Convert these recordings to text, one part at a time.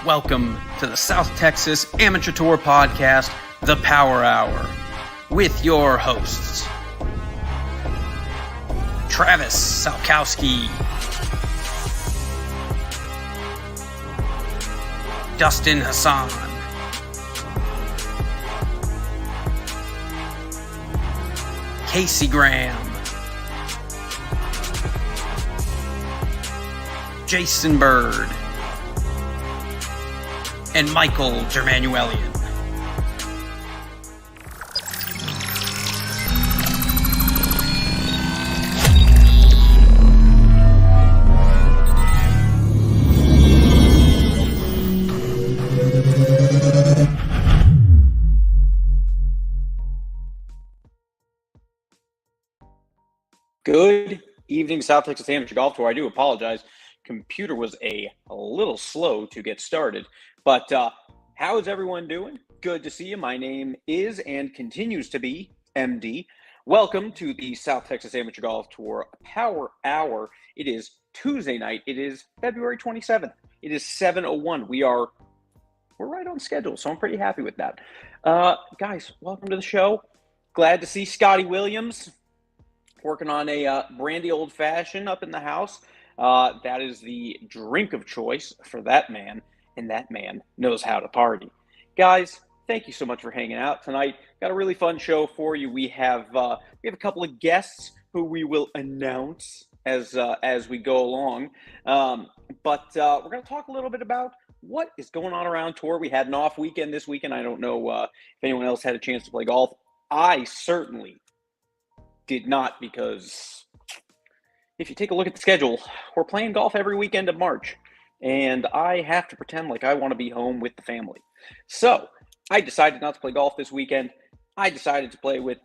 Welcome to the South Texas Amateur Tour Podcast, The Power Hour, with your hosts, Travis Salkowski, Dustin Hassan, Casey Graham, Jason Bird, and Michael Germanuelian. Good evening, South Texas Amateur Golf Tour. I do apologize. Computer was a little slow to get started, but how is everyone doing? Good to see you. My name is and continues to be MD. Welcome to the South Texas Amateur Golf Tour Power Hour. It is Tuesday night. It is February 27th. It is 7:01. We're right on schedule, so I'm pretty happy with that. Guys, welcome to the show. Glad to see Scotty Williams working on a brandy old fashioned up in the house. That is the drink of choice for that man, and that man knows how to party. Guys, thank you so much for hanging out tonight. Got a really fun show for you. We have a couple of guests who we will announce as we go along. But we're going to talk a little bit about what is going on around tour. We had an off weekend this weekend. I don't know if anyone else had a chance to play golf. I certainly did not, because if you take a look at the schedule, we're playing golf every weekend of March, and I have to pretend like I want to be home with the family. So I decided not to play golf this weekend. I decided to play with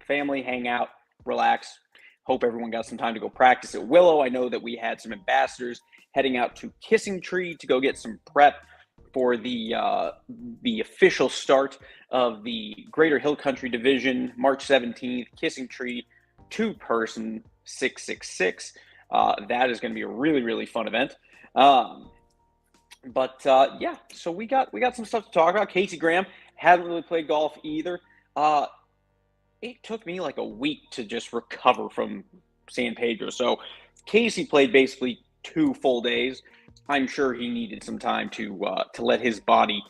family, hang out, relax. Hope everyone got some time to go practice at Willow. I know that we had some ambassadors heading out to Kissing Tree to go get some prep for the official start of the Greater Hill Country Division, March 17th, Kissing Tree, two-person 666. That is going to be a really, really fun event. Yeah, so we got some stuff to talk about. Casey Graham hadn't really played golf either. It took me like a week to just recover from San Pedro. So Casey played basically 2 full days. I'm sure he needed some time to let his body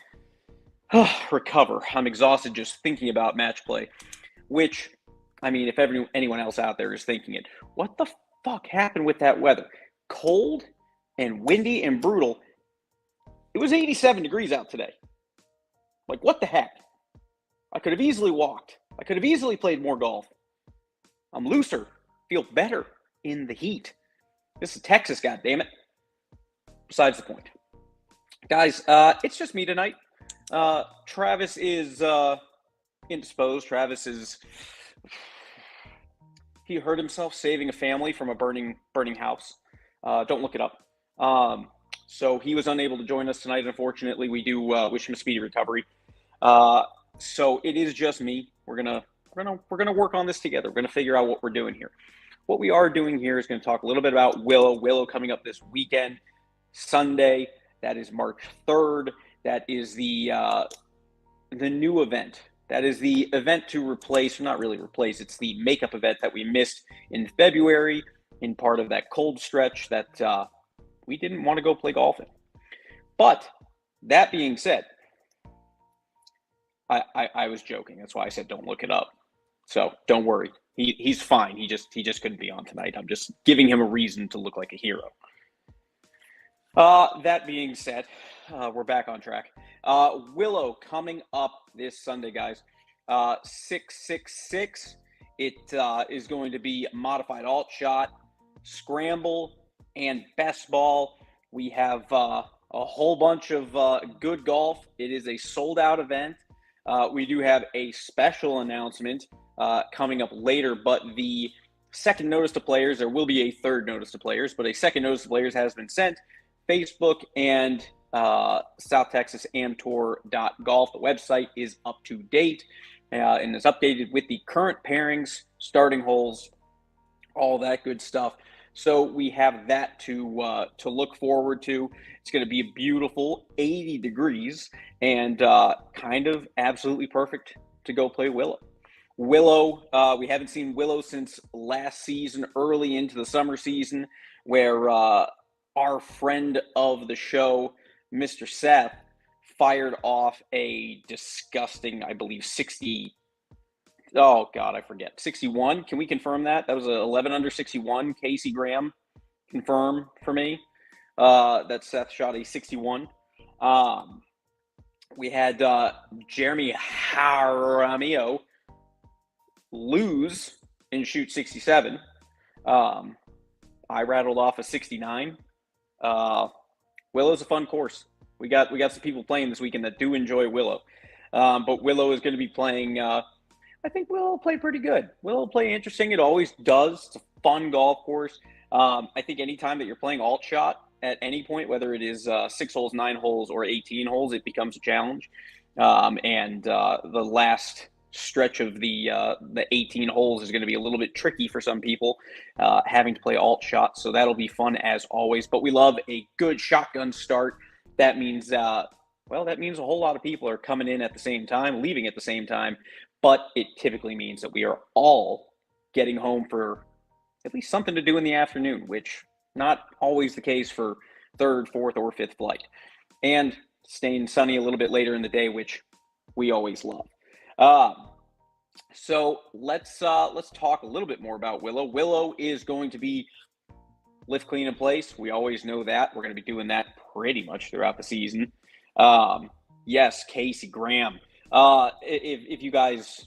recover. I'm exhausted just thinking about match play, which, I mean, if anyone else out there is thinking it, what the fuck happened with that weather? Cold and windy and brutal. It was 87 degrees out today. Like, what the heck? I could have easily walked. I could have easily played more golf. I'm looser, feel better in the heat. This is Texas, goddammit. Besides the point. Guys, it's just me tonight. Travis is indisposed. He hurt himself saving a family from a burning house. Don't look it up. So he was unable to join us tonight. Unfortunately, we do wish him a speedy recovery. So it is just me. We're gonna work on this together. We're gonna figure out what we're doing here. What we are doing here is going to talk a little bit about Willow. Willow coming up this weekend, Sunday. That is March 3rd. That is the new event. That is the event to replace, not really replace, it's the makeup event that we missed in February in part of that cold stretch that we didn't want to go play golf in. But that being said, I was joking. That's why I said don't look it up. So don't worry. He's fine. He just couldn't be on tonight. I'm just giving him a reason to look like a hero. That being said, we're back on track. Willow coming up this Sunday, guys. 666. It is going to be modified alt shot, scramble, and best ball. We have a whole bunch of good golf. It is a sold-out event. We do have a special announcement coming up later, but the second notice to players, there will be a third notice to players, but a second notice to players has been sent. Facebook and SouthTexasAmTour.golf. The website is up to date and is updated with the current pairings, starting holes, all that good stuff. So we have that to look forward to. It's going to be a beautiful 80 degrees and kind of absolutely perfect to go play Willow. Willow, we haven't seen Willow since last season, early into the summer season, where our friend of the show, Mr. Seth, fired off a disgusting, I believe, 60. Oh, God, I forget. 61. Can we confirm that? That was a 11 under 61. Casey Graham, confirm for me that Seth shot a 61. We had Jeremy Jaramillo lose and shoot 67. I rattled off a 69. Willow's a fun course. We got some people playing this weekend that do enjoy Willow. But Willow is going to be playing. I think Willow will play pretty good. Willow will play interesting. It always does. It's a fun golf course. I think anytime that you're playing alt shot at any point, whether it is 6 holes, 9 holes, or 18 holes, it becomes a challenge. The last stretch of the 18 holes is going to be a little bit tricky for some people, having to play alt shots. So that'll be fun as always. But we love a good shotgun start. That means that means a whole lot of people are coming in at the same time, leaving at the same time. But it typically means that we are all getting home for at least something to do in the afternoon, which not always the case for third, fourth, or fifth flight. And staying sunny a little bit later in the day, which we always love. So let's talk a little bit more about Willow. Willow is going to be lift, clean, in place. We always know that. We're going to be doing that pretty much throughout the season. Yes, Casey Graham. If you guys,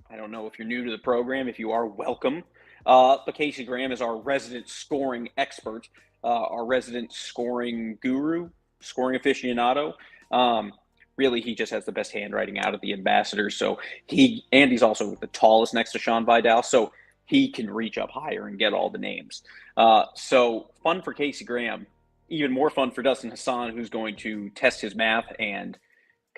I don't know if you're new to the program, if you are, welcome. But Casey Graham is our resident scoring expert, our resident scoring guru, scoring aficionado. Really, he just has the best handwriting out of the ambassadors. So he's also the tallest next to Sean Vidal, so he can reach up higher and get all the names. So fun for Casey Graham. Even more fun for Dustin Hassan, who's going to test his math and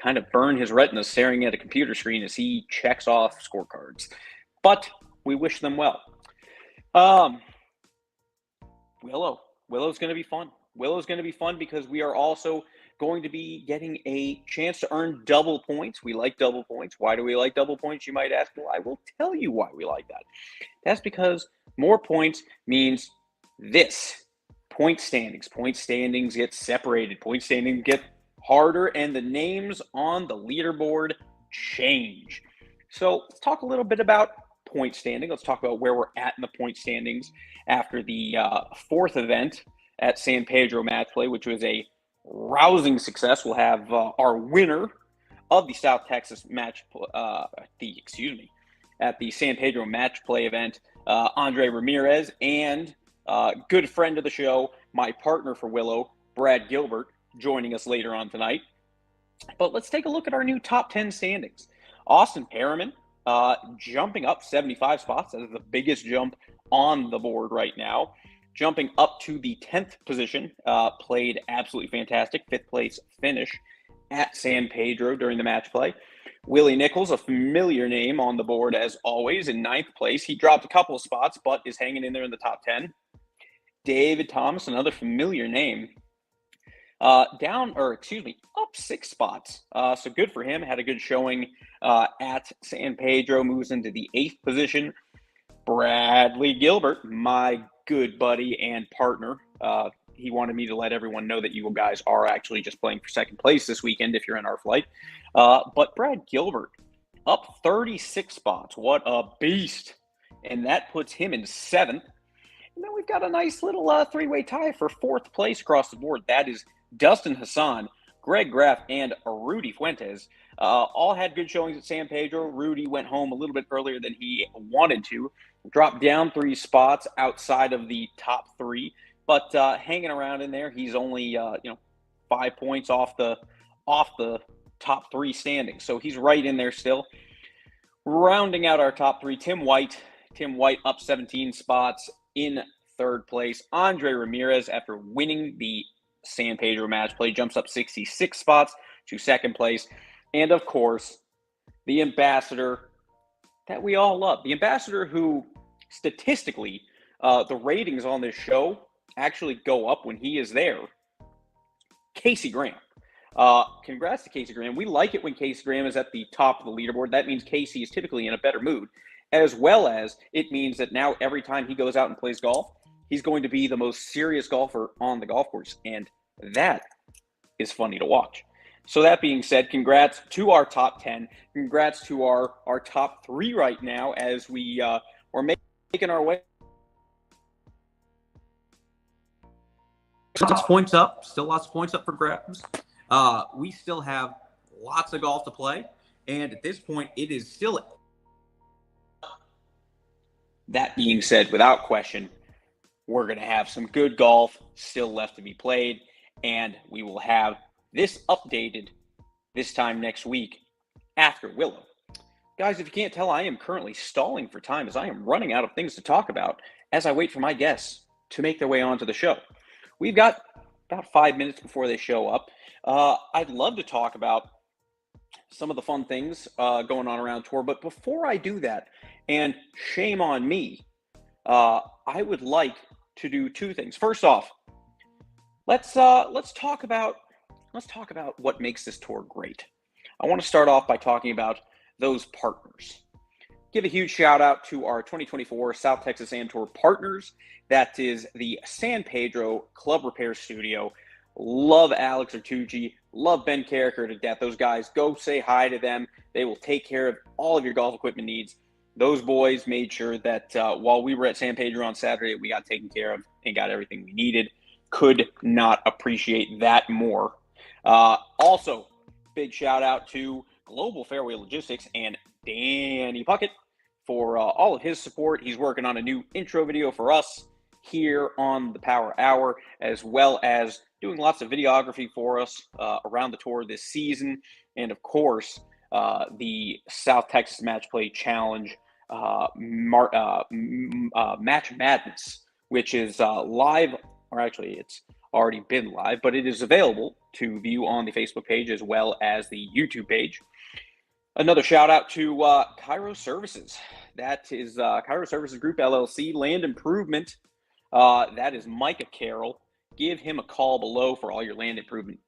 kind of burn his retina staring at a computer screen as he checks off scorecards. But we wish them well. Willow's going to be fun. Willow's going to be fun because we are also going to be getting a chance to earn double points. We like double points. Why do we like double points, you might ask? Well, I will tell you why we like that. That's because more points means this. Point standings. Point standings get separated. Point standings get harder, and the names on the leaderboard change. So let's talk a little bit about point standing. Let's talk about where we're at in the point standings after the fourth event at San Pedro Match Play, which was a rousing success. We'll have our winner of the South Texas match, at the San Pedro Match Play event, Andre Ramirez, and good friend of the show, my partner for Willow, Brad Gilbert, joining us later on tonight. But let's take a look at our new top 10 standings. Austin Perriman jumping up 75 spots. That is the biggest jump on the board right now. Jumping up to the 10th position, played absolutely fantastic. 5th place finish at San Pedro during the match play. Willie Nichols, a familiar name on the board as always, in 9th place. He dropped a couple of spots, but is hanging in there in the top 10. David Thomas, another familiar name, up 6 spots. So good for him. Had a good showing at San Pedro. Moves into the 8th position. Bradley Gilbert, my good buddy and partner. He wanted me to let everyone know that you guys are actually just playing for second place this weekend if you're in our flight. But Brad Gilbert, up 36 spots. What a beast. And that puts him in 7th. And then we've got a nice little three-way tie for 4th place across the board. That is Dustin Hassan, Greg Graff, and Rudy Fuentes. All had good showings at San Pedro. Rudy went home a little bit earlier than he wanted to. Dropped down 3 spots outside of the top 3. But hanging around in there, he's only 5 points off the top 3 standings. So he's right in there still. Rounding out our top 3, Tim White up 17 spots in 3rd place. Andre Ramirez, after winning the San Pedro match play, jumps up 66 spots to 2nd place. And of course, the ambassador that we all love. The ambassador who statistically the ratings on this show actually go up when he is there. Casey Graham. Congrats to Casey Graham. We like it when Casey Graham is at the top of the leaderboard. That means Casey is typically in a better mood, as well as it means that now every time he goes out and plays golf, he's going to be the most serious golfer on the golf course, and that is funny to watch. So that being said, congrats to our top 10. Congrats to our top 3 right now as we are making our way. Lots of points up. Still lots of points up for grabs. We still have lots of golf to play. And at this point, it is still. That being said, without question, we're going to have some good golf still left to be played. And we will have this updated this time next week after Willow. Guys, if you can't tell, I am currently stalling for time as I am running out of things to talk about as I wait for my guests to make their way onto the show. We've got about 5 minutes before they show up. I'd love to talk about some of the fun things going on around tour, but before I do that, and shame on me, I would like to do 2 things. First off, let's talk about what makes this tour great. I want to start off by talking about those partners. Give a huge shout out to our 2024 South Texas Sand Tour partners. That is the San Pedro Club Repair Studio. Love Alex Artucci. Love Ben Carricker to death. Those guys, go say hi to them. They will take care of all of your golf equipment needs. Those boys made sure that while we were at San Pedro on Saturday, we got taken care of and got everything we needed. Could not appreciate that more. Also, big shout out to Global Fairway Logistics and Danny Puckett for all of his support. He's working on a new intro video for us here on the Power Hour, as well as doing lots of videography for us around the tour this season. And of course, the South Texas Match Play Challenge Match Madness, which is live, or actually it's already been live, but it is available to view on the Facebook page as well as the YouTube page. Another shout out to Cairo Services. That is Cairo Services Group LLC, Land Improvement. That is Micah Carroll. Give him a call below for all your land improvement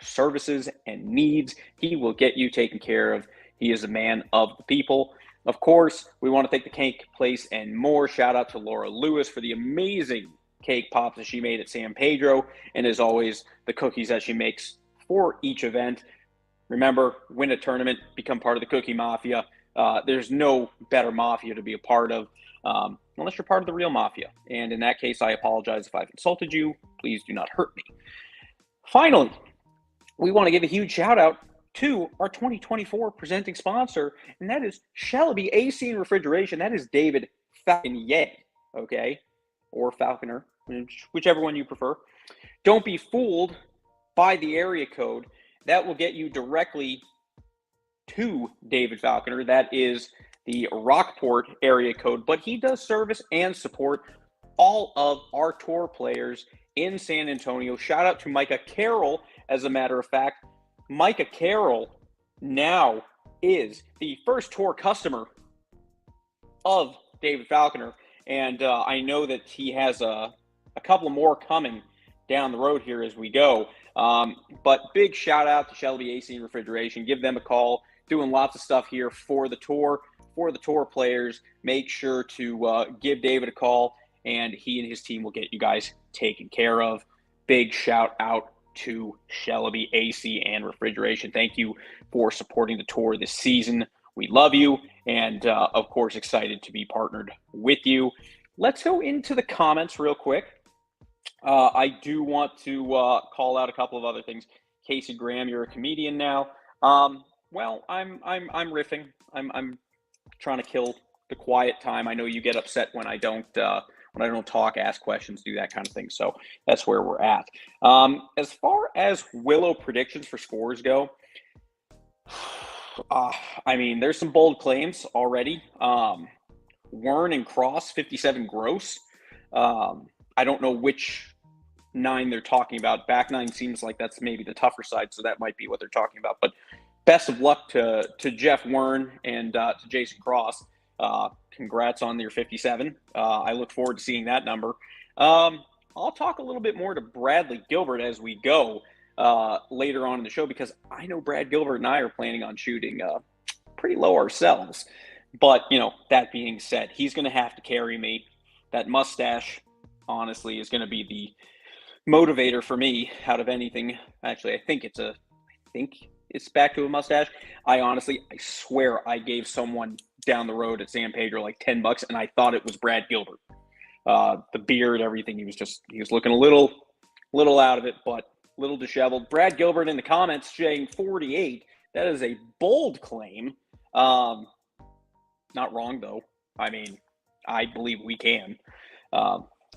services and needs. He will get you taken care of. He is a man of the people. Of course, we want to thank the Cake Place and More. Shout out to Laura Lewis for the amazing cake pops that she made at San Pedro, and as always, the cookies that she makes for each event. Remember, win a tournament, become part of the Cookie Mafia. There's no better mafia to be a part of unless you're part of the real mafia. And in that case, I apologize if I've insulted you. Please do not hurt me. Finally, we want to give a huge shout out to our 2024 presenting sponsor, and that is Shelby AC and Refrigeration. That is David Falconier, okay? Or Falconer, whichever one you prefer. Don't be fooled by the area code. That will get you directly to David Falconer. That is the Rockport area code, but he does service and support all of our tour players in San Antonio. Shout out to Micah Carroll. As a matter of fact, Micah Carroll now is the first tour customer of David Falconer. And I know that he has a couple more coming down the road here as we go. But big shout out to Shelby AC and Refrigeration. Give them a call. Doing lots of stuff here for the tour players. Make sure to give David a call, and he and his team will get you guys taken care of. Big shout out to Shelby AC and Refrigeration. Thank you for supporting the tour this season. We love you, and of course, excited to be partnered with you. Let's go into the comments real quick. I do want to call out a couple of other things. Casey Graham, you're a comedian now. Well, I'm riffing. I'm trying to kill the quiet time. I know you get upset when I don't talk, ask questions, do that kind of thing. So that's where we're at. As far as Willow predictions for scores go, I mean, there's some bold claims already. Wern and Cross, 57 gross. I don't know which 9 they're talking about. Back 9 seems like that's maybe the tougher side, so that might be what they're talking about. But best of luck to Jeff Wern and to Jason Cross. Congrats on your 57. I look forward to seeing that number. I'll talk a little bit more to Bradley Gilbert as we go later on in the show, because I know Brad Gilbert and I are planning on shooting pretty low ourselves. But, that being said, he's going to have to carry me. That mustache, honestly, is going to be the motivator for me out of anything. Actually, I think it's back to a mustache. I swear I gave someone down the road at San Pedro like $10 and I thought it was Brad Gilbert. The beard, everything, he was looking a little out of it, but a little disheveled. Brad Gilbert in the comments saying 48. That is a bold claim. Not wrong though. I mean, I believe we can.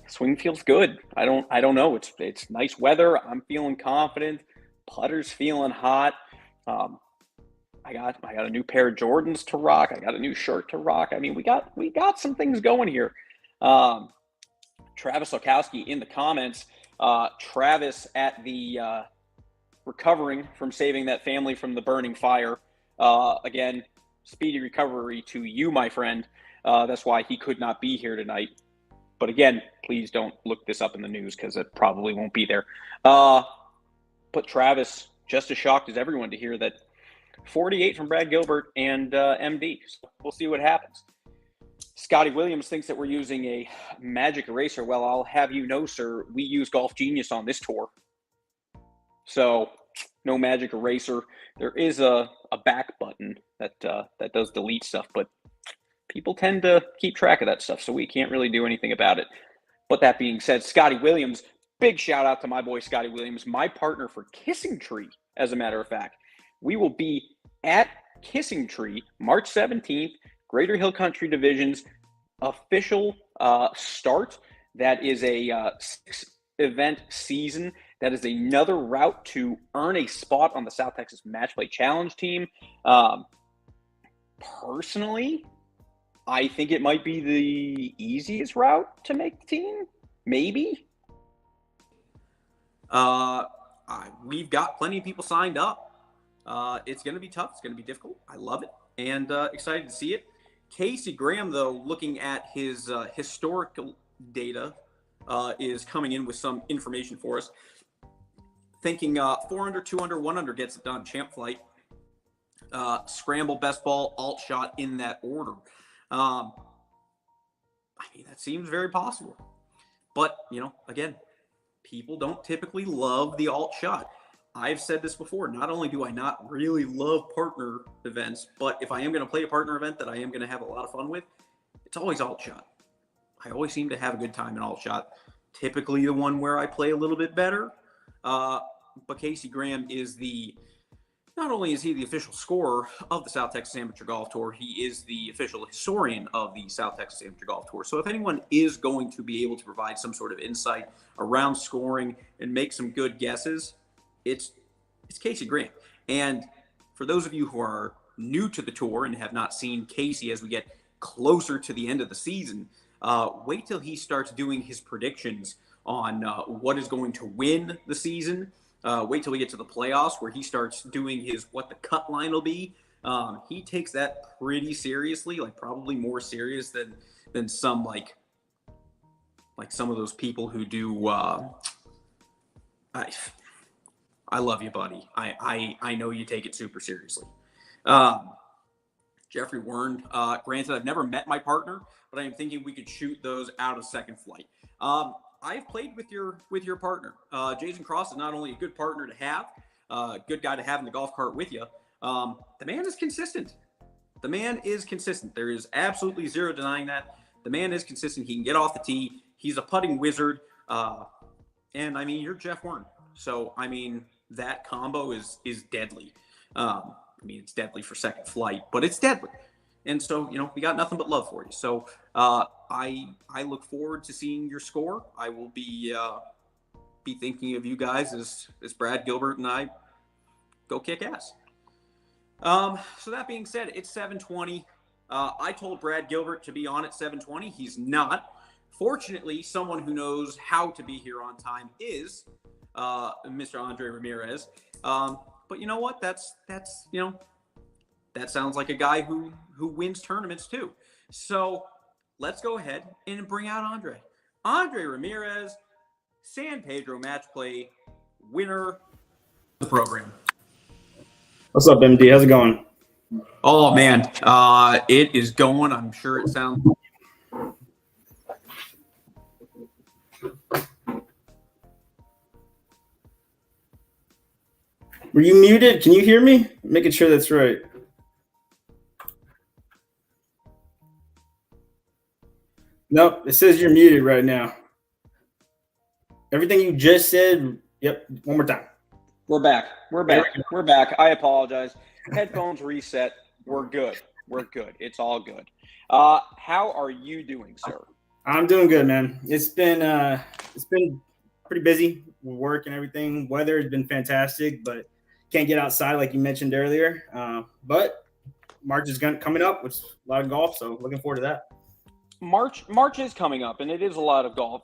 Swing feels good. I don't know. It's nice weather. I'm feeling confident. Putter's feeling hot. I got a new pair of Jordans to rock. I got a new shirt to rock. I mean, we got some things going here. Travis Okowski in the comments. Travis at the recovering from saving that family from the burning fire. Again, speedy recovery to you, my friend. That's why he could not be here tonight. But again, please don't look this up in the news because it probably won't be there. But Travis, just as shocked as everyone to hear that 48 from Brad Gilbert and MD. So we'll see what happens. Scotty Williams thinks that we're using a magic eraser. Well, I'll have you know, sir, we use Golf Genius on this tour. So no magic eraser. There is a back button that does delete stuff, but people tend to keep track of that stuff, so we can't really do anything about it. But that being said, Scotty Williams, big shout out to my boy Scotty Williams, my partner for Kissing Tree, as a matter of fact. We will be at Kissing Tree March 17th, Greater Hill Country Division's official start. That is a 6-event season. That is another route to earn a spot on the South Texas Match Play Challenge team. Personally, I think it might be the easiest route to make the team. Maybe. We've got plenty of people signed up. It's going to be tough. It's going to be difficult. I love it and excited to see it. Casey Graham, though, looking at his historical data, is coming in with some information for us. Thinking 4 under, 2 under, 1 under gets it done. Champ flight, scramble, best ball, alt shot in that order. I mean, that seems very possible. But, again, people don't typically love the alt shot. I've said this before. Not only do I not really love partner events, but if I am going to play a partner event that I am going to have a lot of fun with, it's always alt shot. I always seem to have a good time in alt shot. Typically the one where I play a little bit better. But Casey Graham is not only is he the official scorer of the South Texas Amateur Golf Tour, he is the official historian of the South Texas Amateur Golf Tour. So if anyone is going to be able to provide some sort of insight around scoring and make some good guesses, it's Casey Graham. And for those of you who are new to the tour and have not seen Casey as we get closer to the end of the season, wait till he starts doing his predictions on what is going to win the season. Wait till we get to the playoffs where he starts doing what the cut line will be. He takes that pretty seriously, like probably more serious than some like some of those people who do. I love you, buddy. I know you take it super seriously. Jeffrey Wern, granted, I've never met my partner, but I am thinking we could shoot those out of second flight. I've played with your partner. Jason Cross is not only a good partner to have, good guy to have in the golf cart with you. The man is consistent. There is absolutely zero denying that. The man is consistent. He can get off the tee. He's a putting wizard. And I mean, you're Jeff Wern. So, I mean, that combo is deadly. I mean, it's deadly for second flight, but it's deadly. And so, we got nothing but love for you. So, I look forward to seeing your score. I will be thinking of you guys as Brad Gilbert and I go kick ass. So that being said, it's 7:20. I told Brad Gilbert to be on at 7:20. He's not. Fortunately, someone who knows how to be here on time is Mr. Andre Ramirez. But you know what? That sounds like a guy who wins tournaments too. So let's go ahead and bring out Andre. Andre Ramirez, San Pedro Match Play winner of the program. What's up, MD? How's it going? Oh, man. It is going. I'm sure it sounds. Were you muted? Can you hear me? Making sure that's right. Nope, it says you're muted right now. Everything you just said, yep, one more time. We're back. We're back. I apologize. Headphones reset. We're good. It's all good. How are you doing, sir? I'm doing good, man. It's been pretty busy with work and everything. Weather has been fantastic, but can't get outside like you mentioned earlier. But March is coming up, which is a lot of golf, so looking forward to that. March is coming up, and it is a lot of golf.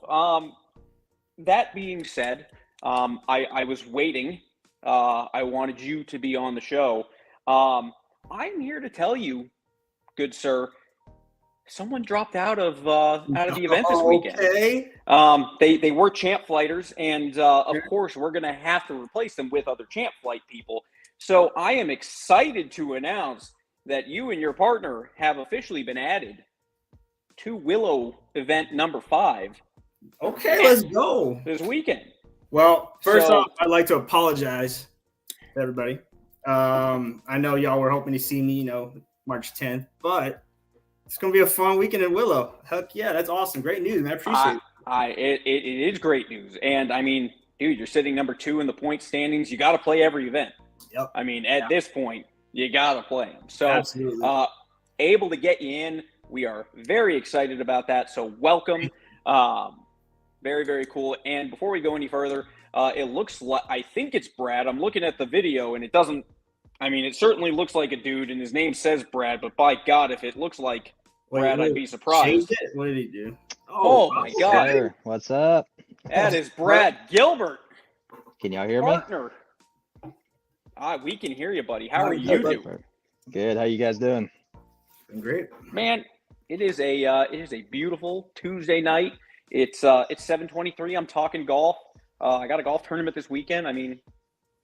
That being said, I was waiting. I wanted you to be on the show. I'm here to tell you, good sir, someone dropped out of the event this weekend. Okay. They were champ flighters, and of course we're going to have to replace them with other champ flight people. So I am excited to announce that you and your partner have officially been added to Willow event number 5. Okay, let's go. This weekend. Well, first off, I'd like to apologize to everybody. I know y'all were hoping to see me, March 10th, but it's going to be a fun weekend in Willow. Heck yeah, that's awesome. Great news, man. I appreciate it. It is great news. And, I mean, dude, you're sitting number 2 in the point standings. You got to play every event. Yep. I mean, at this point, you got to play them. So, absolutely. Able to get you in. We are very excited about that. So, welcome. Very, very cool. And before we go any further, it looks like, I think it's Brad. I'm looking at the video, and it doesn't, I mean, it certainly looks like a dude, and his name says Brad, but by God, if it looks like Brad, I'd be surprised. What did he do? Oh my God. Sir, what's up? That is Brad Gilbert. Can y'all hear me? Partner. We can hear you, buddy. How are you doing? Good. How you guys doing? Great. Man, it is a beautiful Tuesday night. It's 7:23. I'm talking golf. I got a golf tournament this weekend. I mean,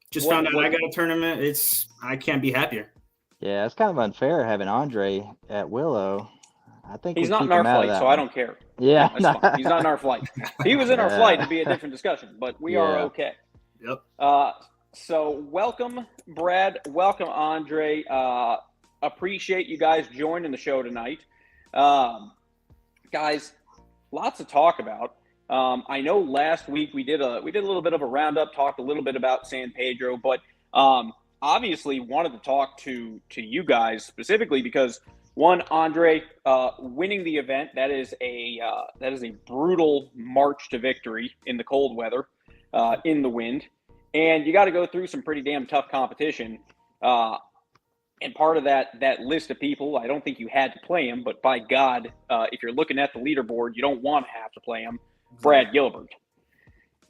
just found out I got a tournament. I can't be happier. Yeah, it's kind of unfair having Andre at Willow. I think he's not in our flight, so I don't care. Yeah, that's fine. He's not in our flight. If he was in our flight, it'd be a different discussion. But we are okay. Yep. So welcome, Brad. Welcome, Andre. Appreciate you guys joining the show tonight. Guys, lots to talk about. I know last week we did a little bit of a roundup, talked a little bit about San Pedro, but obviously wanted to talk to you guys specifically because one, Andre, winning the event, that is a brutal march to victory in the cold weather, in the wind, and you got to go through some pretty damn tough competition. And part of that list of people, I don't think you had to play him, but by God, if you're looking at the leaderboard, you don't want to have to play him. Brad Gilbert.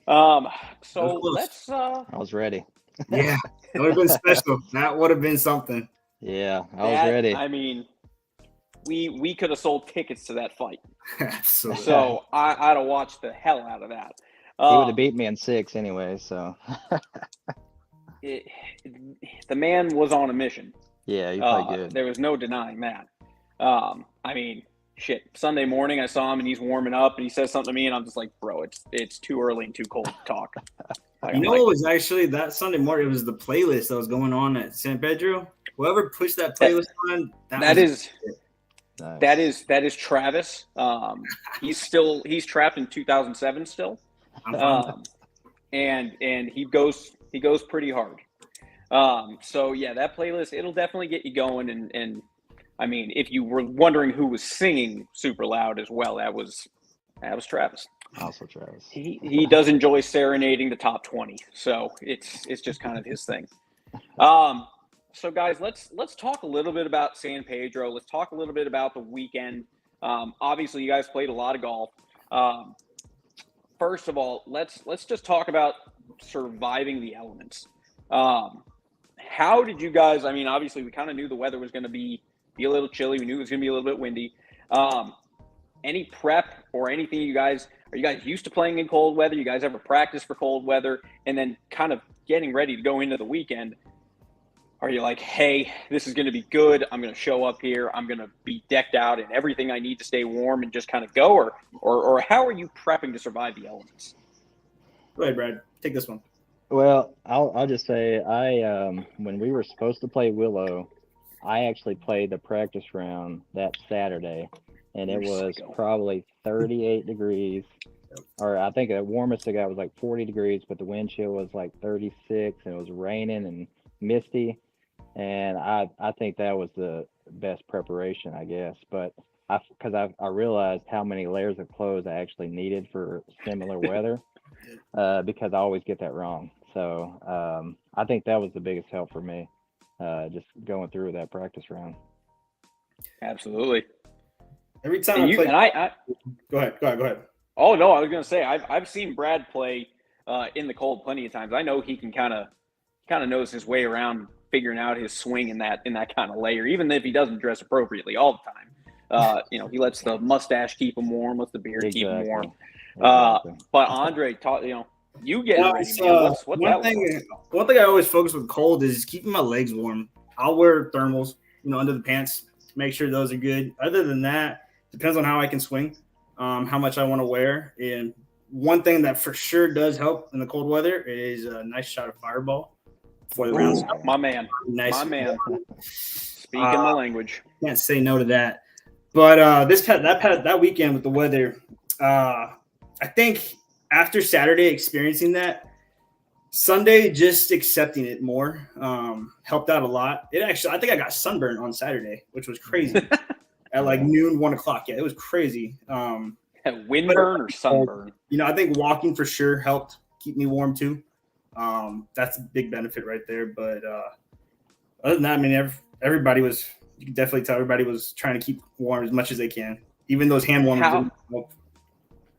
So let's. I was ready. Yeah, that would have been special. That would have been something. Yeah, I was ready. I mean, we could have sold tickets to that fight. Absolutely. So I'd have watched the hell out of that. He would have beat me in 6 anyway. So. The man was on a mission. Yeah, he played good. There was no denying that. I mean, shit. Sunday morning, I saw him and he's warming up, and he says something to me, and I'm just like, bro, it's too early and too cold to talk. It was actually that Sunday morning. It was the playlist that was going on at San Pedro. Whoever pushed that playlist on, that is Travis. He's trapped in 2007 still, and he goes pretty hard. So yeah, that playlist, it'll definitely get you going. And I mean, if you were wondering who was singing super loud as well, that was Travis. Also Travis. He does enjoy serenading the top 20. So it's just kind of his thing. So guys, let's talk a little bit about San Pedro. Let's talk a little bit about the weekend. Obviously you guys played a lot of golf. First of all, let's just talk about surviving the elements. How did you guys, I mean, obviously we kind of knew the weather was going to be a little chilly. We knew it was going to be a little bit windy. Any prep or anything are you guys used to playing in cold weather? You guys ever practice for cold weather? And then kind of getting ready to go into the weekend, are you like, hey, this is going to be good. I'm going to show up here. I'm going to be decked out in everything I need to stay warm and just kind of go? Or how are you prepping to survive the elements? Go ahead, Brad. Take this one. Well, I'll just say when we were supposed to play Willow, I actually played the practice round that Saturday, and it was probably 38 degrees, or I think the warmest it got was like 40 degrees, but the wind chill was like 36, and it was raining and misty, and I think that was the best preparation, I guess. But because I realized how many layers of clothes I actually needed for similar weather. Because I always get that wrong. So I think that was the biggest help for me, just going through that practice round. Absolutely. Every time I play, I go ahead. Oh no, I was gonna say I've seen Brad play in the cold plenty of times. I know he can kind of knows his way around figuring out his swing in that kind of layer, even if he doesn't dress appropriately all the time. He lets the mustache keep him warm, lets the beard keep him warm. Exactly. But Andre, you get ready, man. What's one thing I always focus with cold is keeping my legs warm. I'll wear thermals, under the pants, make sure those are good. Other than that, depends on how I can swing, how much I want to wear. And one thing that for sure does help in the cold weather is a nice shot of Fireball before the round. My man, speaking the language. Can't say no to that. But that weekend with the weather, I think after Saturday experiencing that, Sunday just accepting it more helped out a lot. I think I got sunburned on Saturday, which was crazy. At like noon, 1 o'clock. Yeah, it was crazy. Windburn or sunburn? I think walking for sure helped keep me warm too. That's a big benefit right there. But other than that, I mean, everybody was. You can definitely tell everybody was trying to keep warm as much as they can. Even those hand warmers didn't help.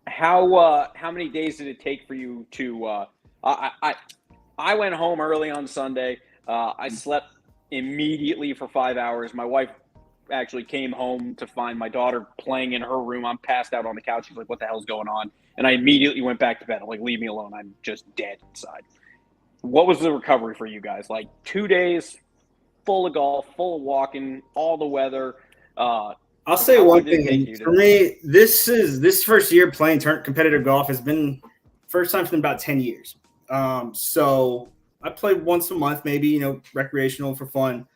How many days did it take for you to? I went home early on Sunday. I slept immediately for 5 hours. My wife actually came home to find my daughter playing in her room. I'm passed out on the couch. She's like, "What the hell's going on?" And I immediately went back to bed. I'm like, "Leave me alone. I'm just dead inside." What was the recovery for you guys? Like 2 days, full of golf, full of walking, all the weather. I'll say one thing for me. This first year playing competitive golf has been first time in about 10 years. So I play once a month, maybe, recreational for fun,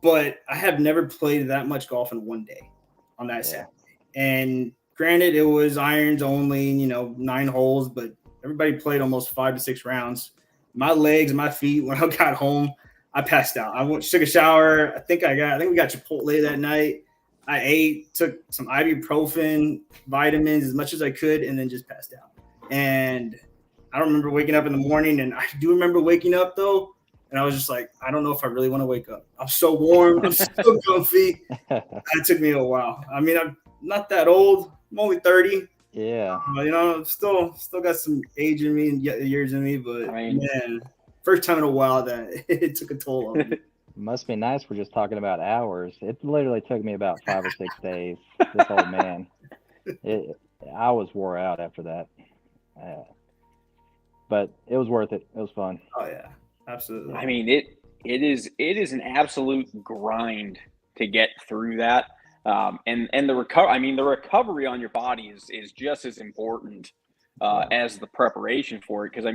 but I have never played that much golf in one day on that Saturday. And granted, it was irons only, 9 holes, but everybody played almost 5 to 6 rounds. My legs, my feet, when I got home, I passed out. Took a shower. I think we got Chipotle that night. I ate, took some ibuprofen, vitamins, as much as I could, and then just passed out. And I don't remember waking up in the morning. And I do remember waking up, though, and I was just like, I don't know if I really want to wake up. I'm so warm. I'm so comfy. It took me a while. I mean, I'm not that old. I'm only 30. Yeah. Still got some age in me and years in me. But, man, first time in a while that it took a toll on me. Must be nice. We're just talking about hours. It literally took me about 5 or 6 days. This old man. I was wore out after that. But it was worth it. It was fun. Oh yeah, absolutely. I mean, it is an absolute grind to get through that. And the recovery on your body is just as important as the preparation for it. Because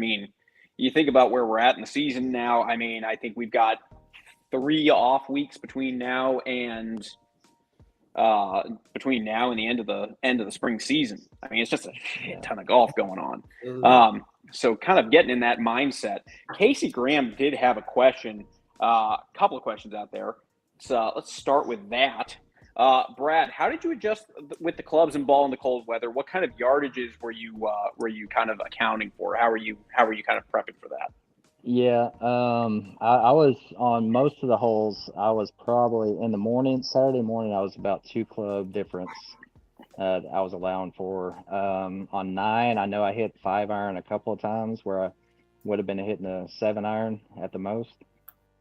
you think about where we're at in the season now. I think we've got 3 off weeks between now and the end of the spring season. It's just a shit ton of golf going on. So kind of getting in that mindset. Casey Graham did have a question, a couple of questions out there. So let's start with that. Brad, how did you adjust with the clubs and ball in the cold weather? What kind of yardages were you kind of accounting for? How are you kind of prepping for that? Yeah, I was on most of the holes. I was probably in the morning, Saturday morning, I was about 2 club difference I was allowing for. On 9, I know I hit 5 iron a couple of times where I would have been hitting a 7 iron at the most.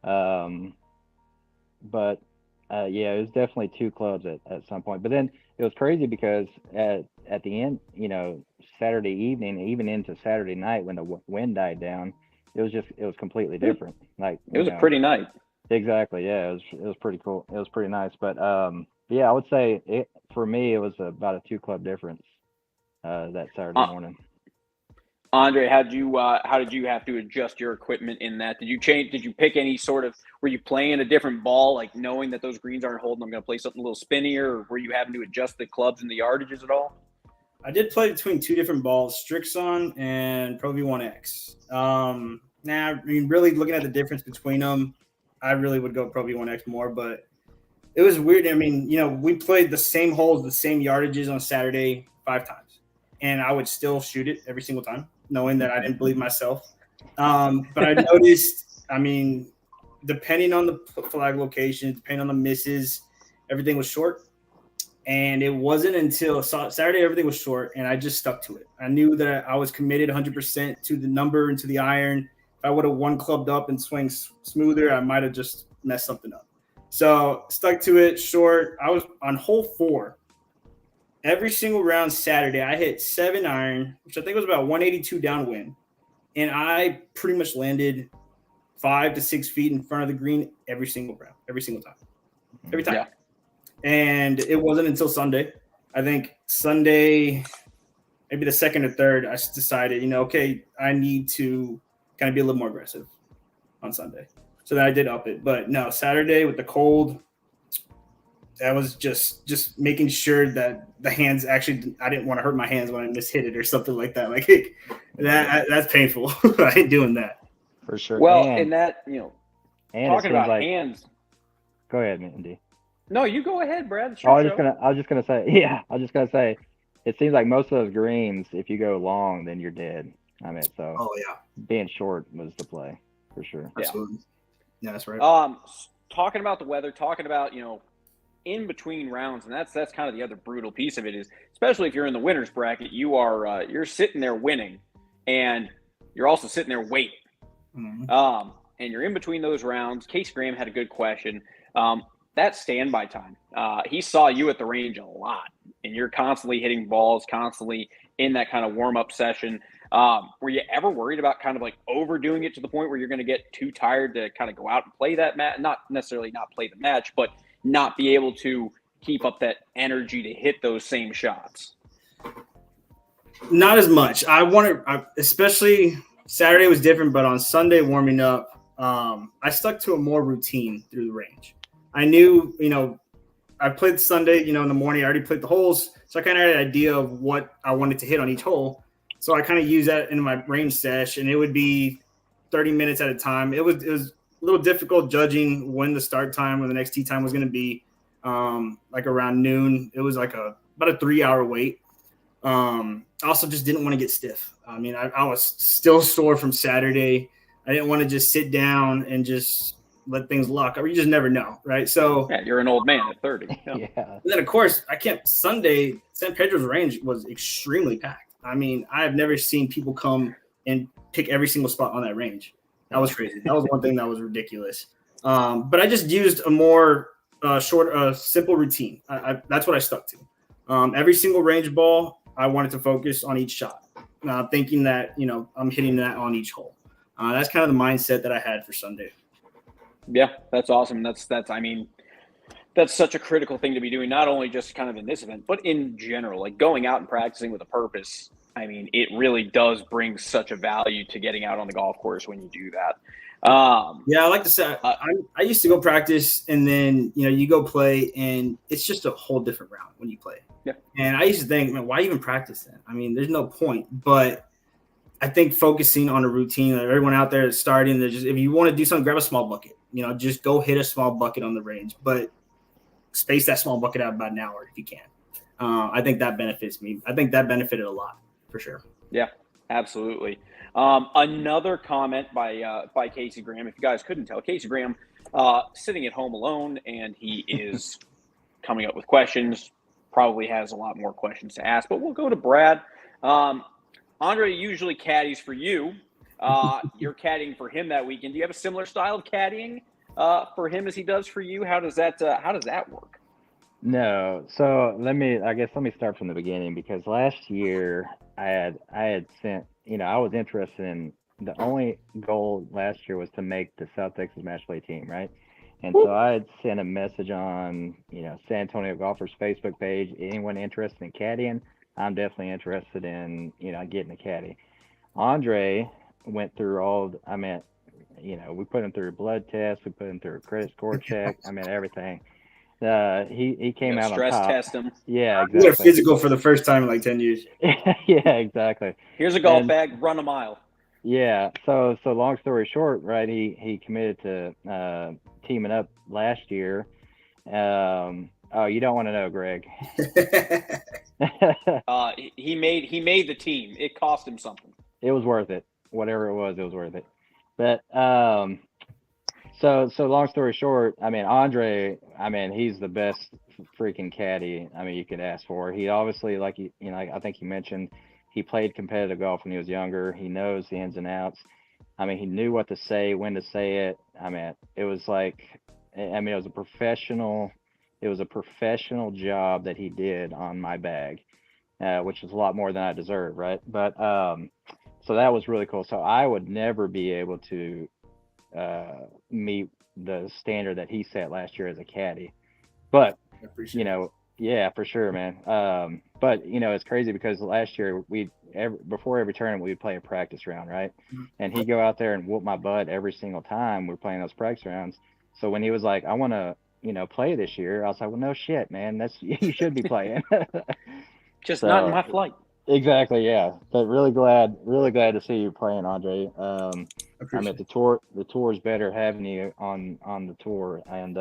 But Yeah, it was definitely two clubs at some point. But then it was crazy because at the end, Saturday evening, even into Saturday night when the wind died down, it was completely different. Like, It was a pretty night. Exactly. Yeah, it was pretty cool. It was pretty nice. But yeah, I would say for me it was about a two club difference that Saturday morning. Andre, how did you have to adjust your equipment in that? Did you pick any sort of, were you playing a different ball, like knowing that those greens aren't holding, I'm going to play something a little spinnier, or were you having to adjust the clubs and the yardages at all? I did play between two different balls, Strixon and Pro V1X. Really looking at the difference between them, I really would go Pro V1X more, but it was weird. I mean, we played the same holes, the same yardages on Saturday 5 times, and I would still shoot it every single time, knowing that I didn't believe myself. But I noticed, depending on the flag location, depending on the misses, everything was short. And it wasn't until Saturday everything was short, and I just stuck to it. I knew that I was committed 100% to the number and to the iron. If I would have one clubbed up and swing smoother, I might have just messed something up. So stuck to it, short. I was on hole 4. Every single round Saturday, I hit 7 iron, which I think was about 182 downwind. And I pretty much landed 5 to 6 feet in front of the green every single round, every single time. Every time. Yeah. And it wasn't until Sunday. I think Sunday, maybe the second or third, I decided, okay, I need to kind of be a little more aggressive on Sunday. So then I did up it. But no, Saturday with the cold, that was just making sure that the hands actually, I didn't want to hurt my hands when I mishit it or something like that. Like that's painful. I ain't doing that. For sure. Well, and that, talking about hands. Go ahead, Andy. No, you go ahead, Brad. I was just gonna say, it seems like most of those greens, if you go long, then you're dead. Being short was the play for sure. Absolutely. Yeah, that's right. Talking about the weather, talking about in between rounds, and that's kind of the other brutal piece of it is, especially if you're in the winners bracket, you're sitting there winning, and you're also sitting there waiting. Mm-hmm. And you're in between those rounds. Casey Graham had a good question. That standby time, he saw you at the range a lot, and you're constantly hitting balls, constantly in that kind of warm-up session. Were you ever worried about kind of like overdoing it to the point where you're going to get too tired to kind of go out and play that match? Not necessarily not play the match, but not be able to keep up that energy to hit those same shots? Not as much. Especially Saturday was different, but on Sunday warming up, I stuck to a more routine through the range. I knew, I played Sunday, in the morning. I already played the holes. So I kind of had an idea of what I wanted to hit on each hole. So I kind of used that in my range sesh, and it would be 30 minutes at a time. It was a little difficult judging when the start time or the next tee time was going to be, like around noon. It was like about a 3-hour wait. I also just didn't want to get stiff. I was still sore from Saturday. I didn't want to just sit down and just let things luck. You just never know, right? So yeah, you're an old man at 30. Yeah. And then of course Sunday, San Pedro's range was extremely packed. I've never seen people come and pick every single spot on that range. That was crazy. That was one thing that was ridiculous. But I just used a more simple routine. That's what I stuck to. Every single range ball, I wanted to focus on each shot, thinking that, I'm hitting that on each hole. That's kind of the mindset that I had for Sunday. Yeah, that's awesome. That's such a critical thing to be doing, not only just kind of in this event, but in general, like going out and practicing with a purpose. It really does bring such a value to getting out on the golf course when you do that. I like to say I used to go practice, and then you go play, and it's just a whole different round when you play. Yeah. And I used to think, man, why even practice then? There's no point. But I think focusing on a routine, like everyone out there is starting, if you want to do something, grab a small bucket. Just go hit a small bucket on the range, but space that small bucket out about an hour if you can. I think that benefits me. I think that benefited a lot for sure. Yeah, absolutely. Another comment by Casey Graham. If you guys couldn't tell, Casey Graham sitting at home alone, and he is coming up with questions. Probably has a lot more questions to ask, but we'll go to Brad. Andre usually caddies for you. You're caddying for him that weekend. Do you have a similar style of caddying? for him as he does for you? How does that work? No. So let me start from the beginning, because last year I had sent, I was interested in, the only goal last year was to make the South Texas Match Play team, right? And so I had sent a message on, San Antonio Golfers Facebook page. Anyone interested in caddying? I'm definitely interested in, getting a caddy. Andre went through we put him through a blood test, we put him through a credit score check. Everything. He came out on stress top. test him. Yeah, He got exactly. physical for the first time in like 10 years. Yeah, exactly. Here's a golf bag, run a mile. Yeah. So long story short, right? He committed to teaming up last year. Oh, you don't want to know, Greg. He made the team. It cost him something. It was worth it. Whatever it was worth it. But so long story short, Andre, he's the best freaking caddy you could ask for. He obviously, like I think you mentioned, he played competitive golf when he was younger. He knows the ins and outs. He knew what to say, when to say it. It was like, it was a professional job that he did on my bag, which is a lot more than I deserve, right? But so that was really cool. So I would never be able to meet the standard that he set last year as a caddy. But yeah, for sure, man. But it's crazy because last year before every tournament we'd play a practice round, right? And he'd go out there and whoop my butt every single time we're playing those practice rounds. So when he was like, I want to play this year, I was like, well, no shit, man, you should be playing. Just not in my flight. Exactly, yeah. But really glad to see you playing, Andre. The tour is better having you on the tour. And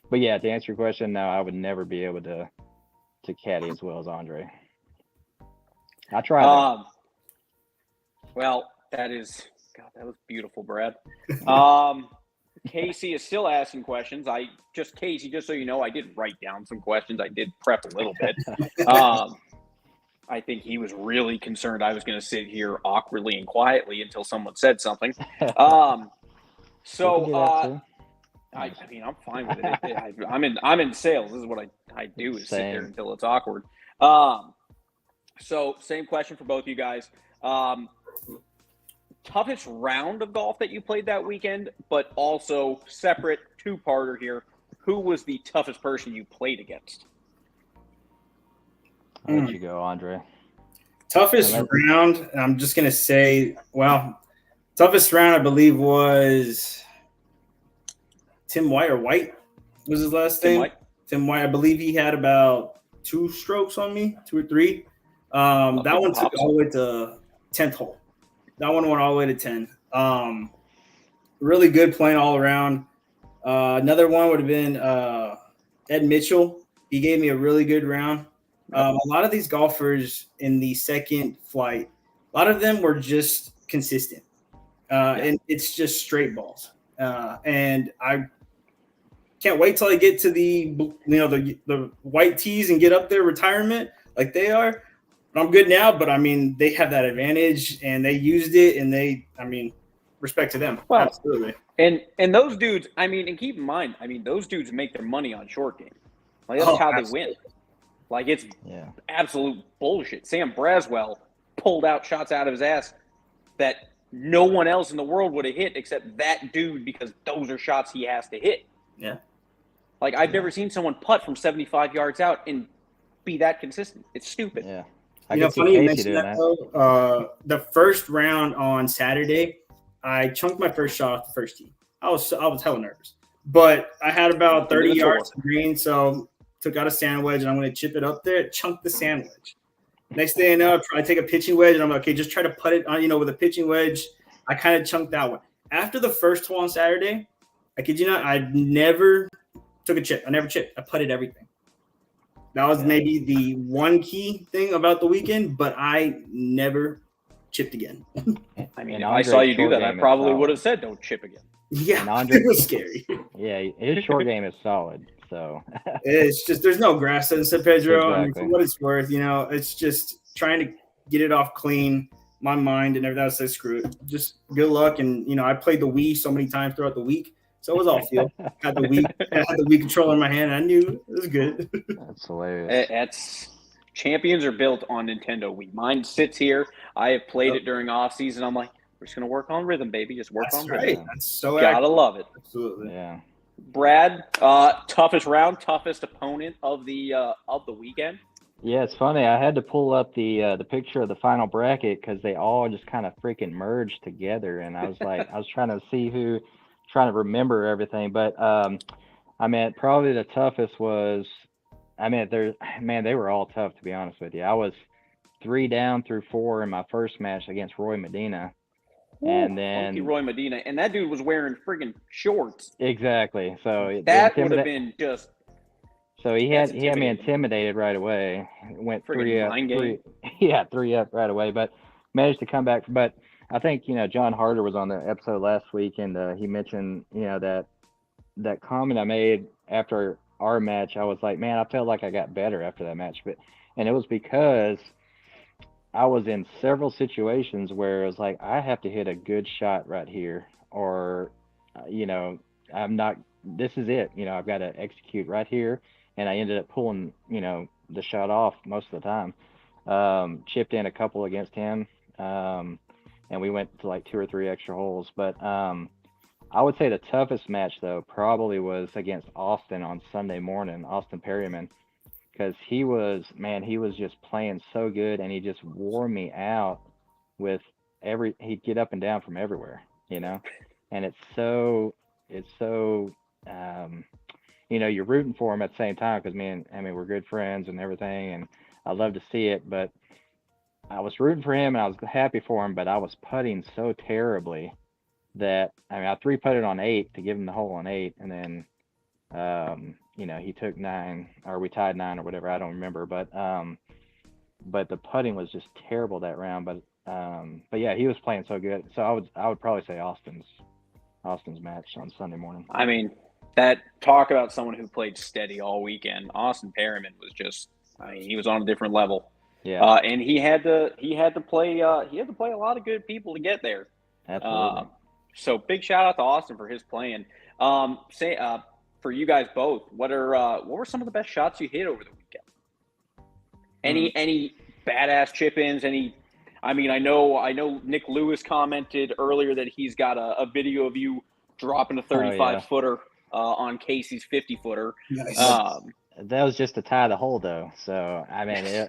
but yeah, to answer your question, no, I would never be able to caddy as well as Andre. I tried. Well, that was beautiful, Brad. Casey is still asking questions. Casey, just so you know, I did write down some questions. I did prep a little bit. I think he was really concerned I was going to sit here awkwardly and quietly until someone said something. I'm fine with it. I'm in sales. This is what I do, is sit there until it's awkward. So same question for both of you guys. Toughest round of golf that you played that weekend, but also separate two-parter here. Who was the toughest person you played against? I'll let you go, Andre. Toughest round, I'm just going to say, toughest round I believe was Tim White, or White was his last name. Tim White. I believe he had about 2 strokes on me, 2 or 3. That one took all the way to 10th hole. That one went all the way to 10. Really good playing all around. Another one would have been Ed Mitchell. He gave me a really good round. A lot of these golfers in the second flight, a lot of them were just consistent. And it's just straight balls. And I can't wait till I get to the white tees and get up there retirement like they are. I'm good now, but they have that advantage and they used it, and respect to them. Well, absolutely. And those dudes, and keep in mind, those dudes make their money on short game. Like that's how absolutely. They win. Like it's absolute bullshit. Sam Braswell pulled out shots out of his ass that no one else in the world would have hit except that dude, because those are shots he has to hit. Yeah. Like I've never seen someone putt from 75 yards out and be that consistent. It's stupid. Yeah. Funny you mentioned that though. The first round on Saturday, I chunked my first shot off the first tee. I was hella nervous, but I had about 30 yards of green, so took out a sand wedge and I'm going to chip it up there. Chunked the sand wedge. Next thing I know, I take a pitching wedge and I'm like, okay, just try to putt it on, with a pitching wedge. I kind of chunked that one. After the first hole on Saturday, I kid you not, I never took a chip. I never chipped. I putted everything. That was maybe the one key thing about the weekend, but I never chipped again. If I saw you do that, I probably would have said don't chip again. Yeah, it was scary. Yeah, his short game is solid. So it's just there's no grass in San Pedro. Exactly. For what it's worth, it's just trying to get it off clean. My mind and everything else says screw it. Just good luck, and I played the Wii so many times throughout the week, So it was all feel. Had the Wii controller in my hand. I knew it was good. That's hilarious. It's champions are built on Nintendo Wii. Mine sits here. I have played it during off season. I'm like, we're just gonna work on rhythm, baby. Just work That's on right. rhythm. That's so Gotta accurate. love it. Absolutely. Yeah. Brad, toughest round, toughest opponent of the weekend. Yeah, it's funny. I had to pull up the picture of the final bracket because they all just kind of freaking merged together, and I was like, I was trying to remember everything. But I mean, probably the toughest was, I mean, they were all tough to be honest with you. I was 3 down through 4 in my first match against Roy Medina, and then funky Roy Medina, and that dude was wearing friggin' shorts. Exactly. So that would have been just. So he had me intimidated right away. Went friggin' 3 up right away, but managed to come back. But I think John Harder was on the episode last week, and he mentioned that comment I made after our match. I was like, man, I felt like I got better after that match, and it was because I was in several situations where it was like I have to hit a good shot right here, or I'm not. This is it. I've got to execute right here. And I ended up pulling, the shot off most of the time. Chipped in a couple against him, and we went to like 2 or 3 extra holes. But I would say the toughest match, though, probably was against Austin on Sunday morning, Austin Perryman, because he was just playing so good, and he just wore me out with he'd get up and down from everywhere, and it's so you're rooting for him at the same time because we're good friends and everything, and I love to see it. But I was rooting for him and I was happy for him, but I was putting so terribly that I 3-putted on 8 to give him the hole on 8, and then he took 9, or we tied 9 or whatever, I don't remember. But the putting was just terrible that round. But yeah, he was playing so good. So I would probably say Austin's match on Sunday morning. I mean, that talk about someone who played steady all weekend. Austin Perryman was just, he was on a different level. Yeah. And he had to play a lot of good people to get there. Absolutely. So big shout out to Austin for his playing. For you guys both, what were some of the best shots you hit over the weekend? Any badass chip-ins? I know Nick Lewis commented earlier that he's got a video of you dropping a 35-footer on Casey's 50-footer. Nice. That was just to tie the hole, though. So and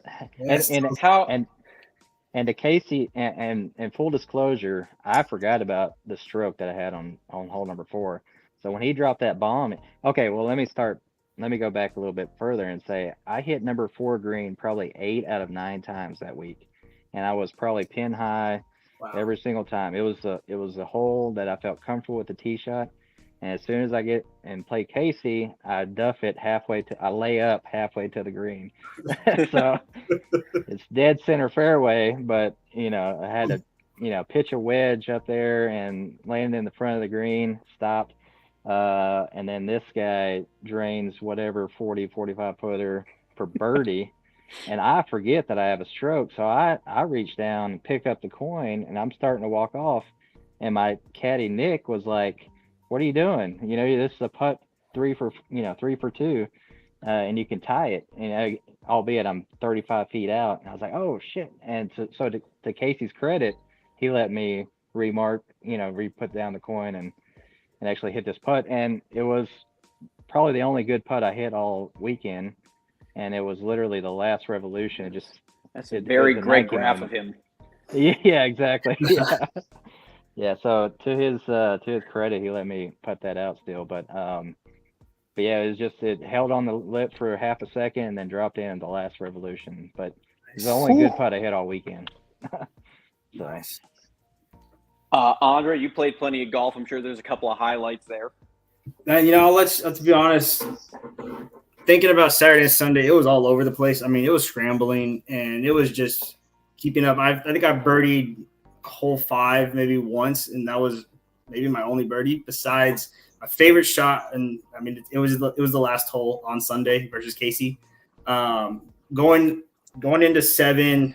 to Casey, and full disclosure, I forgot about the stroke that I had on hole number 4. So when he dropped that bomb, okay, well let me go back a little bit further and say I hit number 4 green probably 8 out of 9 times that week, and I was probably pin high every single time. It was a hole that I felt comfortable with the tee shot. And as soon as I get and play Casey, I duff it I lay up halfway to the green. So it's dead center fairway, but I had to, pitch a wedge up there and land in the front of the green, stopped. And then this guy drains whatever 45 footer for birdie. And I forget that I have a stroke. So I reach down and pick up the coin, and I'm starting to walk off. And my caddy, Nick, was like, what are you doing? This is a putt 3 for 2, and you can tie it. Albeit I'm 35 feet out. And I was like, oh shit. And so to Casey's credit, he let me re-put down the coin and actually hit this putt. And it was probably the only good putt I hit all weekend. And it was literally the last revolution. That's a very great graph of him. Yeah, exactly. Yeah. Yeah, so to his credit, he let me putt that out still, but yeah, it held on the lip for half a second and then dropped in the last revolution. But it's the only good putt I hit all weekend. Nice. Andre, you played plenty of golf. I'm sure there's a couple of highlights there. Let's be honest. Thinking about Saturday and Sunday, it was all over the place. It was scrambling, and it was just keeping up. I think I birdied hole 5 maybe once, and that was maybe my only birdie besides my favorite shot. And it was the last hole on Sunday versus Casey. Going into 7,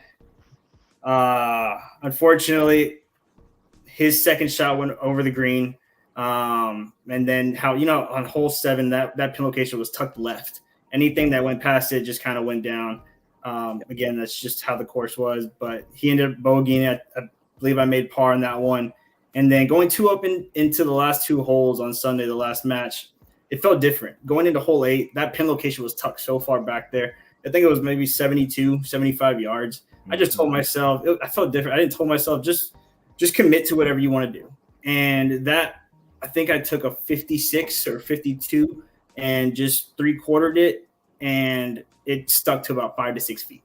unfortunately his second shot went over the green. And then how, on hole 7, that pin location was tucked left. Anything that went past it just kind of went down. Again, that's just how the course was. But he ended up bogeying. I believe I made par on that one. And then going 2 up into the last 2 holes on Sunday, the last match, it felt different. Going into hole 8, that pin location was tucked so far back there. I think it was maybe 72, 75 yards. I just told myself, I felt different. I didn't tell myself, just commit to whatever you want to do. And that, I think I took a 56 or 52 and just 3/4'd it, and it stuck to about 5 to 6 feet.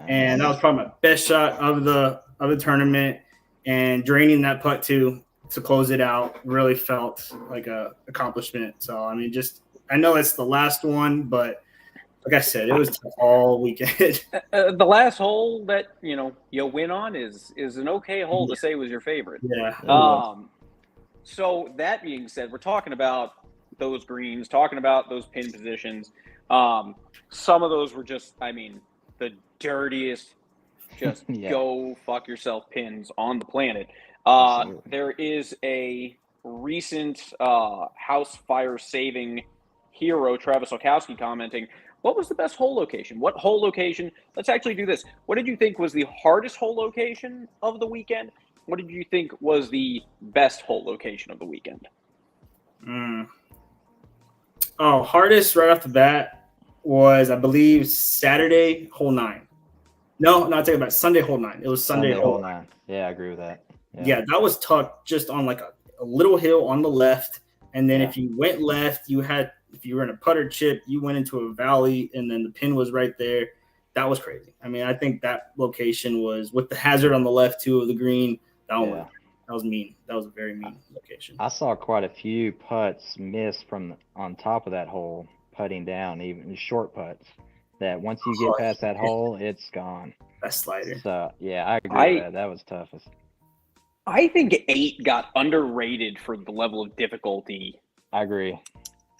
And that was probably my best shot of the tournament. And draining that putt to close it out really felt like a accomplishment. So I mean, I know it's the last one, but like I said, it was tough all weekend. The last hole that you'll win on is an okay hole to say was your favorite. Yeah. So that being said, we're talking about those greens, talking about those pin positions. Some of those were just, the dirtiest, just go fuck yourself pins on the planet. There is a recent house fire saving hero, Travis Olkowski, commenting, what was the best hole location? What hole location? Let's actually do this. What did you think was the hardest hole location of the weekend? What did you think was the best hole location of the weekend? Hardest right off the bat was, I believe, Saturday, hole 9. No, not talking about Sunday, hole 9. It was Sunday hole 9. Yeah, I agree with that. Yeah, that was tucked just on like a little hill on the left. And then if you went left, if you were in a putter chip, you went into a valley, and then the pin was right there. That was crazy. I mean, I think that location was, with the hazard on the left too of the green, that was mean. That was a very mean location. I saw quite a few putts miss from on top of that hole, putting down, even short putts, that once you get past that hole, it's gone. That slider. So, yeah, I agree with that. That was toughest. I think 8 got underrated for the level of difficulty. I agree.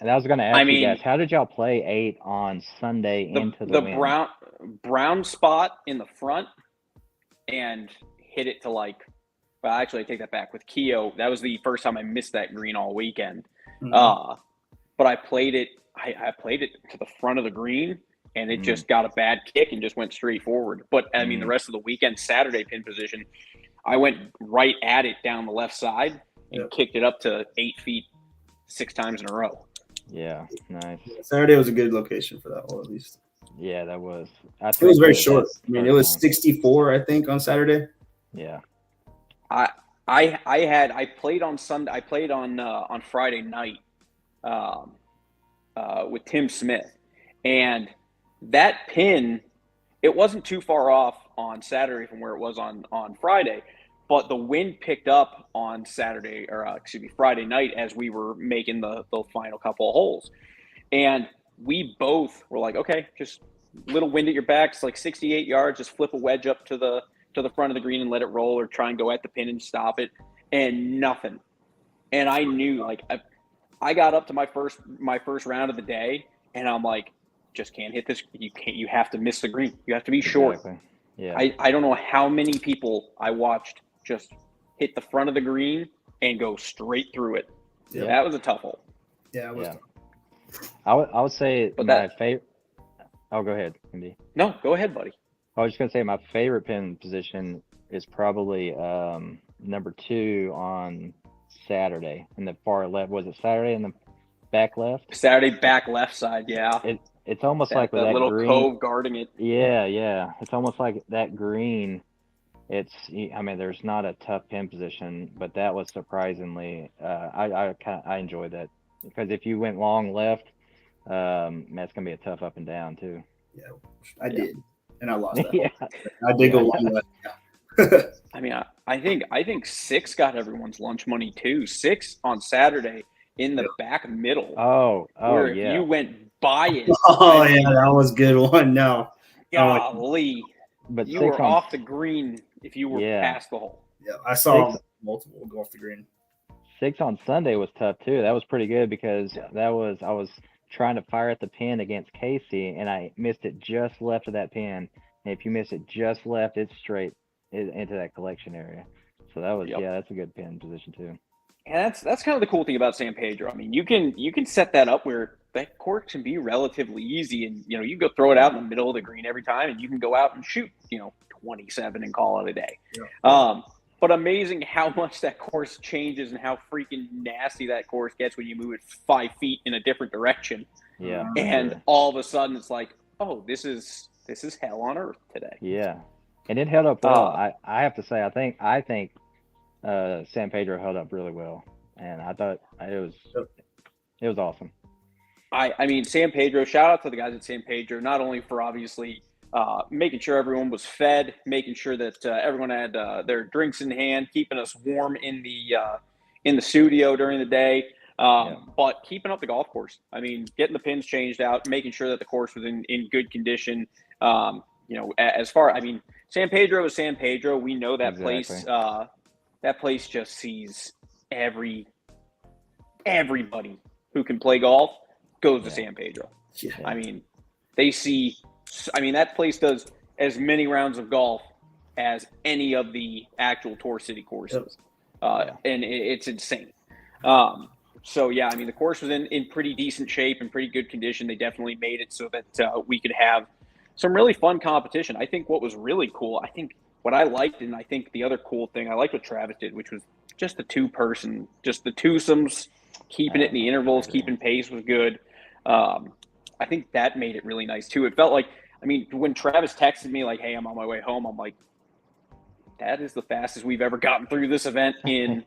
And I was going to ask you guys, how did y'all play 8 on Sunday into the wind? brown spot in the front and hit it to actually I take that back. With Keo, that was the first time I missed that green all weekend. But I played it to the front of the green, and it just got a bad kick and just went straight forward. But I mean, the rest of the weekend, Saturday pin position, I went right at it down the left side and kicked it up to 8 feet 6 times in a row. Yeah, nice. Saturday was a good location for that hole, at least. Yeah, that was. It was very short. I mean, it was 64, I think, on Saturday. Yeah. I played on Sunday. I played on Friday night with Tim Smith, and that pin, it wasn't too far off on Saturday from where it was on Friday, but the wind picked up on Friday night as we were making the final couple of holes, and we both were like, okay, just little wind at your back. It's like 68 yards. Just flip a wedge up to the front of the green and let it roll, or try and go at the pin and stop it, and nothing. And I knew, I got up to my first round of the day, and I'm like, just can't hit this. You have to miss the green. You have to be short. Exactly. Yeah. I don't know how many people I watched just hit the front of the green and go straight through it. Yeah. That was a tough hole. Yeah, it was tough. I would say my favorite. Oh, go ahead, Andy. No, go ahead, buddy. I was just gonna say my favorite pin position is probably number 2 on Saturday in the far left. Was it Saturday in the back left? Saturday back left side, yeah. It's almost like with that little green, cove guarding it. Yeah. It's almost like that green. There's not a tough pin position, but that was surprisingly. I enjoyed that, because if you went long left, that's gonna be a tough up and down too. Yeah, I did, and I lost that. Yeah. I did go long left. I think 6 got everyone's lunch money too. 6 on Saturday in the back middle. Oh, where yeah. You went by it. That was a good one. No, golly, but you were off the green if you were past the hole. Yeah, I saw multiple go off the green. 6 on Sunday was tough too. That was pretty good, because I was trying to fire at the pin against Casey, and I missed it just left of that pin. And if you miss it just left, it's straight into that collection area. So that was that's a good pin position too. And that's kind of the cool thing about San Pedro. I mean, you can set that up where that course can be relatively easy, and you go throw it out in the middle of the green every time, and you can go out and shoot 27 and call it a day. Yeah. But amazing how much that course changes and how freaking nasty that course gets when you move it 5 feet in a different direction. Yeah. And sure. all of a sudden it's like, oh, this is hell on earth today. Yeah. And it held up well. I have to say, I think San Pedro held up really well, and I thought it was awesome. I mean, San Pedro, shout out to the guys at San Pedro, not only for obviously making sure everyone was fed, making sure that everyone had their drinks in hand, keeping us warm in the studio during the day, but keeping up the golf course. I mean, getting the pins changed out, making sure that the course was in good condition. San Pedro is San Pedro. We know that Exactly. place. That place just sees everybody who can play golf goes to San Pedro. Yeah. I mean, that place does as many rounds of golf as any of the actual Tour City courses. And it's insane. So, yeah, I mean, the course was in pretty decent shape and pretty good condition. They definitely made it so that we could have some really fun competition. I think what was really cool, what I liked, and I think the other cool thing, I liked what Travis did, which was just the two-person, just the twosomes, keeping it in the intervals, keeping pace was good. I think that made it really nice, too. It felt like, when Travis texted me, like, hey, I'm on my way home, I'm like, that is the fastest we've ever gotten through this event in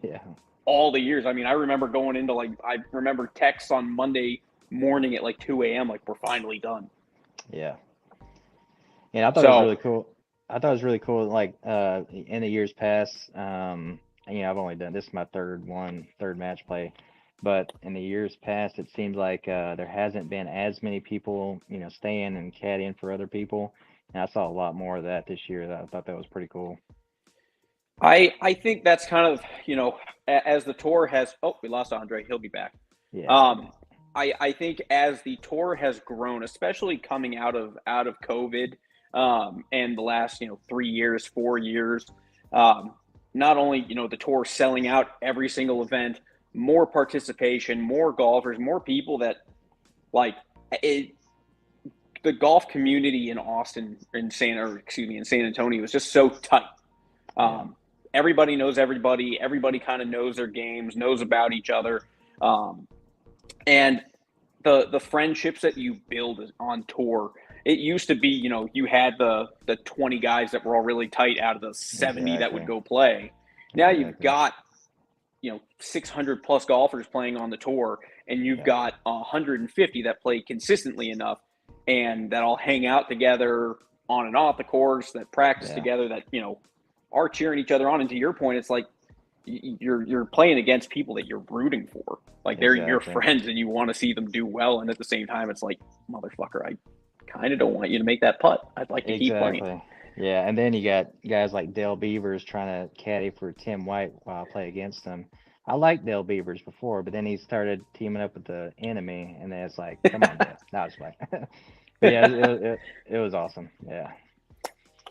all the years. I remember going into, I remember texts on Monday morning at, 2 a.m., we're finally done. Yeah. Yeah, I thought it was really cool. I thought it was really cool, in the years past, I've only done, this is my third match play. But in the years past, it seems like there hasn't been as many people, staying and caddying for other people. And I saw a lot more of that this year. I thought that was pretty cool. I think that's kind of, as the tour has – oh, we lost Andre. He'll be back. Yeah. I think as the tour has grown, especially coming out of COVID and the last, 3 years, 4 years, not only, the tour selling out every single event, more participation, more golfers, more people that the golf community in Austin, in San Antonio is just so tight. Everybody knows everybody. Everybody kind of knows their games, knows about each other. And the friendships that you build on tour, it used to be, you had the 20 guys that were all really tight out of the 70 that would go play. Now you've got 600 plus golfers playing on the tour, and you've got 150 that play consistently enough and that all hang out together on and off the course, that practice together, that are cheering each other on. And to your point, it's like you're playing against people that you're rooting for, they're your friends and you want to see them do well. And at the same time, it's like, motherfucker, I kind of don't want you to make that putt. I'd like to keep playing. Yeah, and then you got guys like Dale Beavers trying to caddy for Tim White while I play against him. I liked Dale Beavers before, but then he started teaming up with the enemy, and then it's like, come on, Dale. No, it's fine. But yeah, it was awesome. Yeah.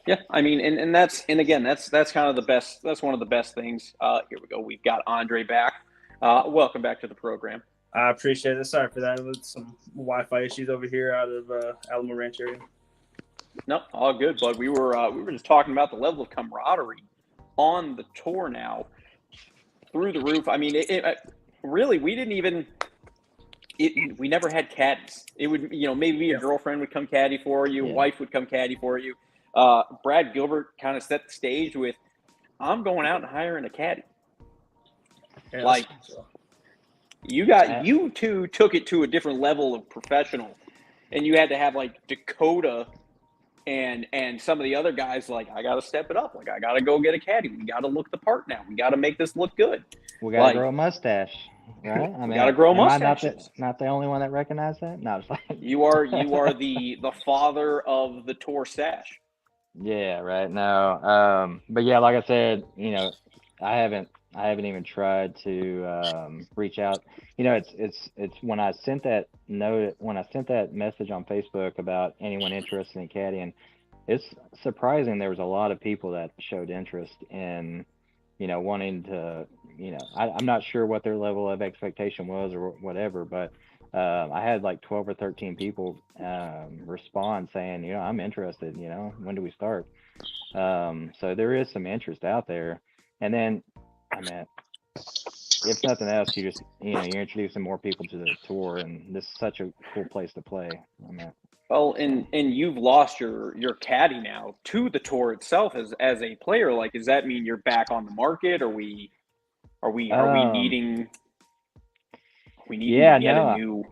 Yeah, that's kind of the best. That's one of the best things. Here we go. We've got Andre back. Welcome back to the program. I appreciate it. Sorry for that. With some Wi-Fi issues over here out of Alamo Ranch area. No, all good, bud. We were just talking about the level of camaraderie on the tour now, through the roof. Really, we didn't even. We never had caddies. It would, maybe your girlfriend would come caddy for you, wife would come caddy for you. Brad Gilbert kind of set the stage with, I'm going out and hiring a caddy. Yeah, you two took it to a different level of professional, and you had to have Dakota and some of the other guys I got to step it up. I got to go get a caddy. We got to look the part now. We got to make this look good. We got to grow a mustache, right? We got to grow mustaches. Not the only one that recognized that? No, it's like you are the father of the tour stash. Yeah, right. No, but yeah, like I said, I haven't even tried to reach out. It's when I sent that message on Facebook about anyone interested in caddying, it's surprising there was a lot of people that showed interest in, wanting to I'm not sure what their level of expectation was or whatever, but I had like 12 or 13 people respond saying, I'm interested, when do we start? So there is some interest out there. And then, I mean, if nothing else, you just, you're introducing more people to the tour, and this is such a cool place to play. I mean, Well, and you've lost your caddy now to the tour itself as a player. Like, does that mean you're back on the market? Are we needing to get a new?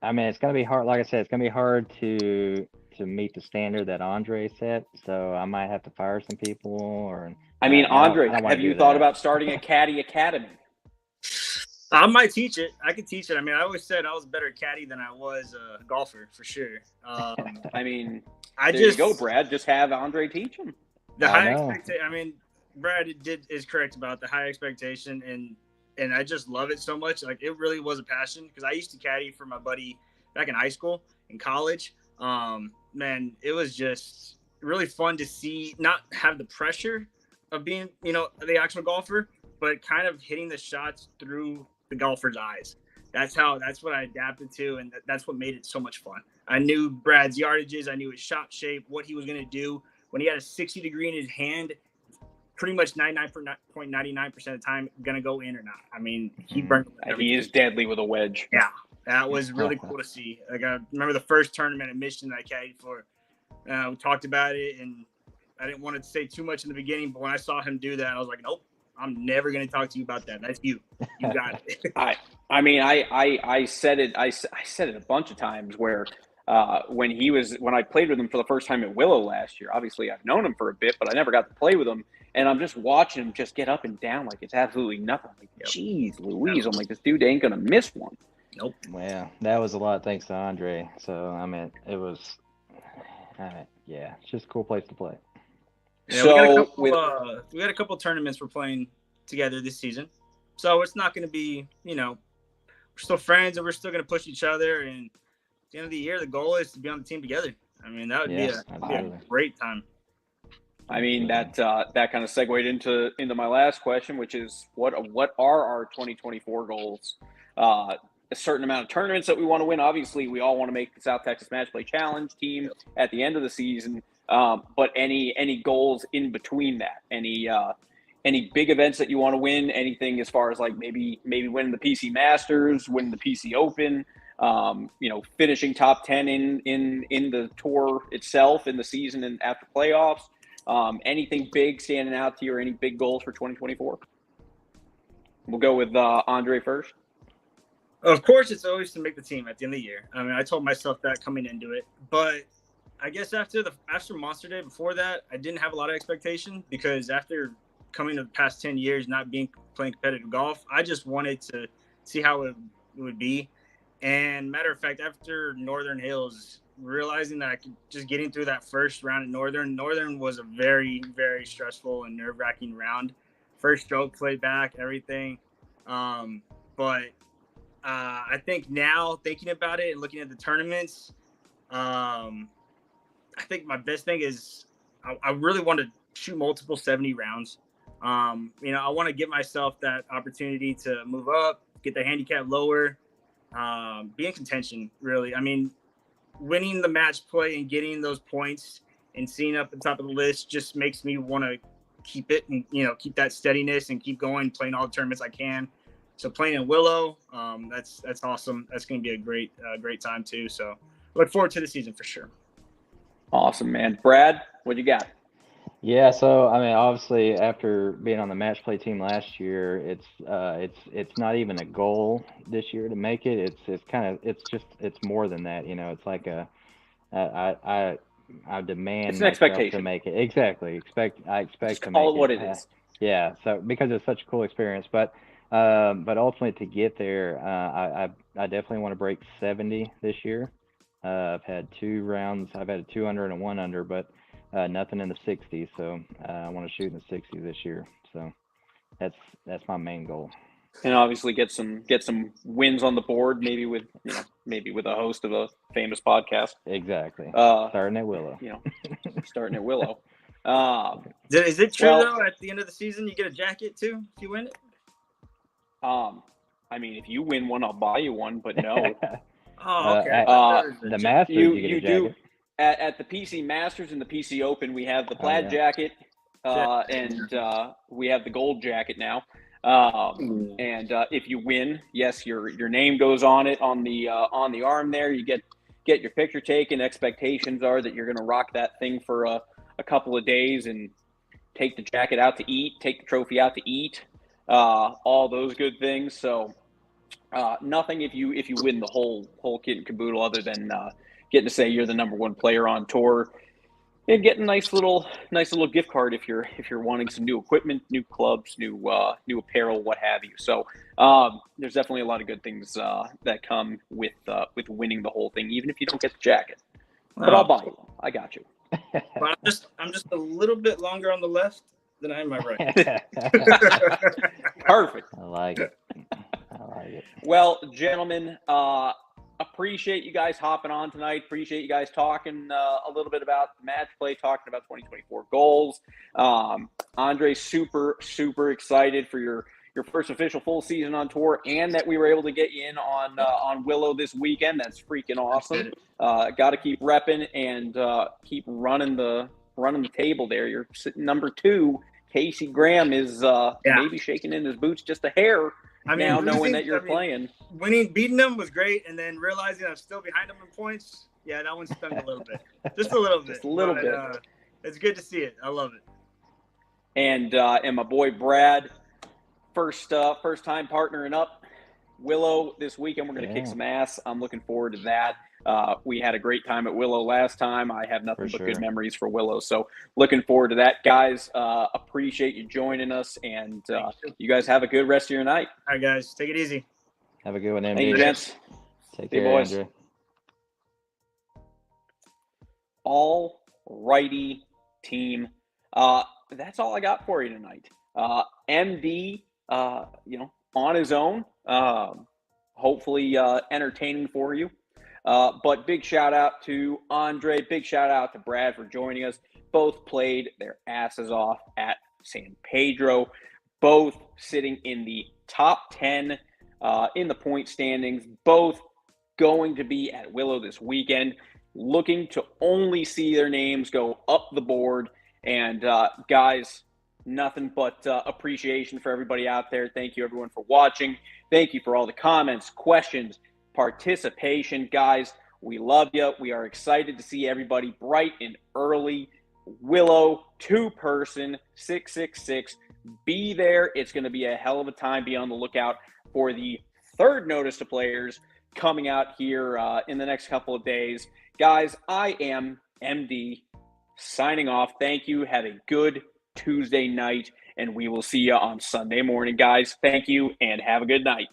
I mean, it's gonna be hard. Like I said, it's gonna be hard to meet the standard that Andre set. So I might have to fire some people. Or I mean, Andre, I don't have you thought about starting a caddy academy? I might teach it. I could teach it. I mean, I always said I was a better caddy than I was a golfer, for sure. I mean, there you go, Brad. Just have Andre teach him. The high expectation. I mean, Brad is correct about the high expectation, and I just love it so much. Like, it really was a passion, because I used to caddy for my buddy back in high school and college. Man, it was just really fun to see, not have the pressure of being, the actual golfer, but kind of hitting the shots through the golfer's eyes. That's what I adapted to, and that's what made it so much fun. I knew Brad's yardages, I knew his shot shape, what he was going to do. When he had a 60 degree in his hand, pretty much 99.99% of the time, going to go in or not. I mean, he is deadly with a wedge. Yeah, that was really cool to see. Like, I remember the first tournament at Mission that I caddied for. We talked about it, and I didn't want to say too much in the beginning, but when I saw him do that, I was like, nope, I'm never going to talk to you about that. That's you. You got it. I mean, I said it. I said it a bunch of times where when I played with him for the first time at Willow last year. Obviously, I've known him for a bit, but I never got to play with him. And I'm just watching him just get up and down like it's absolutely nothing. Like, geez, Louise, I'm like, this dude ain't gonna miss one. Nope. Well, that was a lot thanks to Andre. So I mean, it was, it's just a cool place to play. Yeah, so we got a couple tournaments we're playing together this season. So it's not going to be, we're still friends and we're still going to push each other. And at the end of the year, the goal is to be on the team together. I mean, that would be a great time. I mean, that kind of segued into my last question, which is what are our 2024 goals? A certain amount of tournaments that we want to win. Obviously, we all want to make the South Texas Match Play Challenge team at the end of the season. But any goals in between that? Any big events that you want to win? Anything as far as like maybe winning the PC Masters, winning the PC Open, finishing top 10 in the tour itself in the season and after playoffs? Anything big standing out to you, or any big goals for 2024? We'll go with Andre first. Of course, it's always to make the team at the end of the year. I mean, I told myself that coming into it, but I guess after Monster Day, before that, I didn't have a lot of expectation, because after coming to the past 10 years, not playing competitive golf, I just wanted to see how it would be. And matter of fact, after Northern Hills, realizing that I could just getting through that first round at Northern was a very, very stressful and nerve-wracking round. First stroke, played back, everything. But I think now, thinking about it and looking at the tournaments, I think my best thing is I really want to shoot multiple 70 rounds. I want to give myself that opportunity to move up, get the handicap lower, be in contention, really. I mean, winning the match play and getting those points and seeing up at the top of the list just makes me want to keep it and, keep that steadiness and keep going, playing all the tournaments I can. So playing in Willow, that's awesome. That's going to be a great time too. So look forward to the season for sure. Awesome, man. Brad, what you got? Yeah, so I mean, obviously, after being on the match play team last year, it's not even a goal this year to make it. It's more than that. It's like I demand it's an expectation to make it. Exactly. I expect just to call make it what it is. Yeah. So because it's such a cool experience, but ultimately to get there, I definitely want to break 70 this year. I've had 2 rounds. I've had a 200 and a 1 under, but nothing in the 60s. So I want to shoot in the 60s this year. So that's my main goal. And obviously get some wins on the board, maybe with a host of a famous podcast. Exactly. Starting at Willow. Starting at Willow. Is it true, well, though, at the end of the season, you get a jacket, too, if you win it? I mean, if you win one, I'll buy you one, but no. Oh, okay. The Masters, you get a jacket. At the PC Masters and the PC Open, we have the plaid jacket, and we have the gold jacket now. And if you win, yes, your name goes on it on the arm there. You get your picture taken. Expectations are that you're going to rock that thing for a couple of days and take the jacket out to eat, take the trophy out to eat, all those good things. So nothing if you win the whole kit and caboodle other than getting to say you're the number one player on tour and get a nice little gift card if you're wanting some new equipment, new clubs, new apparel, what have you. So there's definitely a lot of good things that come with winning the whole thing, even if you don't get the jacket. But I'll buy you one. I got you. But I'm just a little bit longer on the left than I am my right. Perfect. I like it. Well, gentlemen, appreciate you guys hopping on tonight. Appreciate you guys talking a little bit about match play, talking about 2024 goals. Andre, super excited for your first official full season on tour, and that we were able to get you in on Willow this weekend. That's freaking awesome. Got to keep repping and keep running the table there. You're sitting number 2. Casey Graham is maybe shaking in his boots just a hair. Now knowing that you're playing. Beating them was great, and then realizing I'm still behind them in points, yeah, that one stung a little bit. Just a little bit. Just a little bit. It's good to see it. I love it. And my boy Brad, first time partnering up. Willow this weekend, we're going to kick some ass. I'm looking forward to that. We had a great time at Willow last time. I have nothing but good memories for Willow. So looking forward to that, guys. Appreciate you joining us, and you guys have a good rest of your night. All right, guys. Take it easy. Have a good one, MJ. Thank you, gents. Take care, boys. Andrew. All righty, team. That's all I got for you tonight. MD, on his own. Hopefully entertaining for you. But big shout out to Andre. Big shout out to Brad for joining us. Both played their asses off at San Pedro. Both sitting in the top 10 in the point standings. Both going to be at Willow this weekend. Looking to only see their names go up the board. And guys, nothing but appreciation for everybody out there. Thank you, everyone, for watching. Thank you for all the comments, questions, participation. Guys, we love you. We are excited to see everybody bright and early. Willow, 2-person, 666. Be there. It's going to be a hell of a time. Be on the lookout for the third notice to players coming out here in the next couple of days. Guys, I am MD signing off. Thank you. Have a good Tuesday night, and we will see you on Sunday morning, guys. Thank you, and have a good night.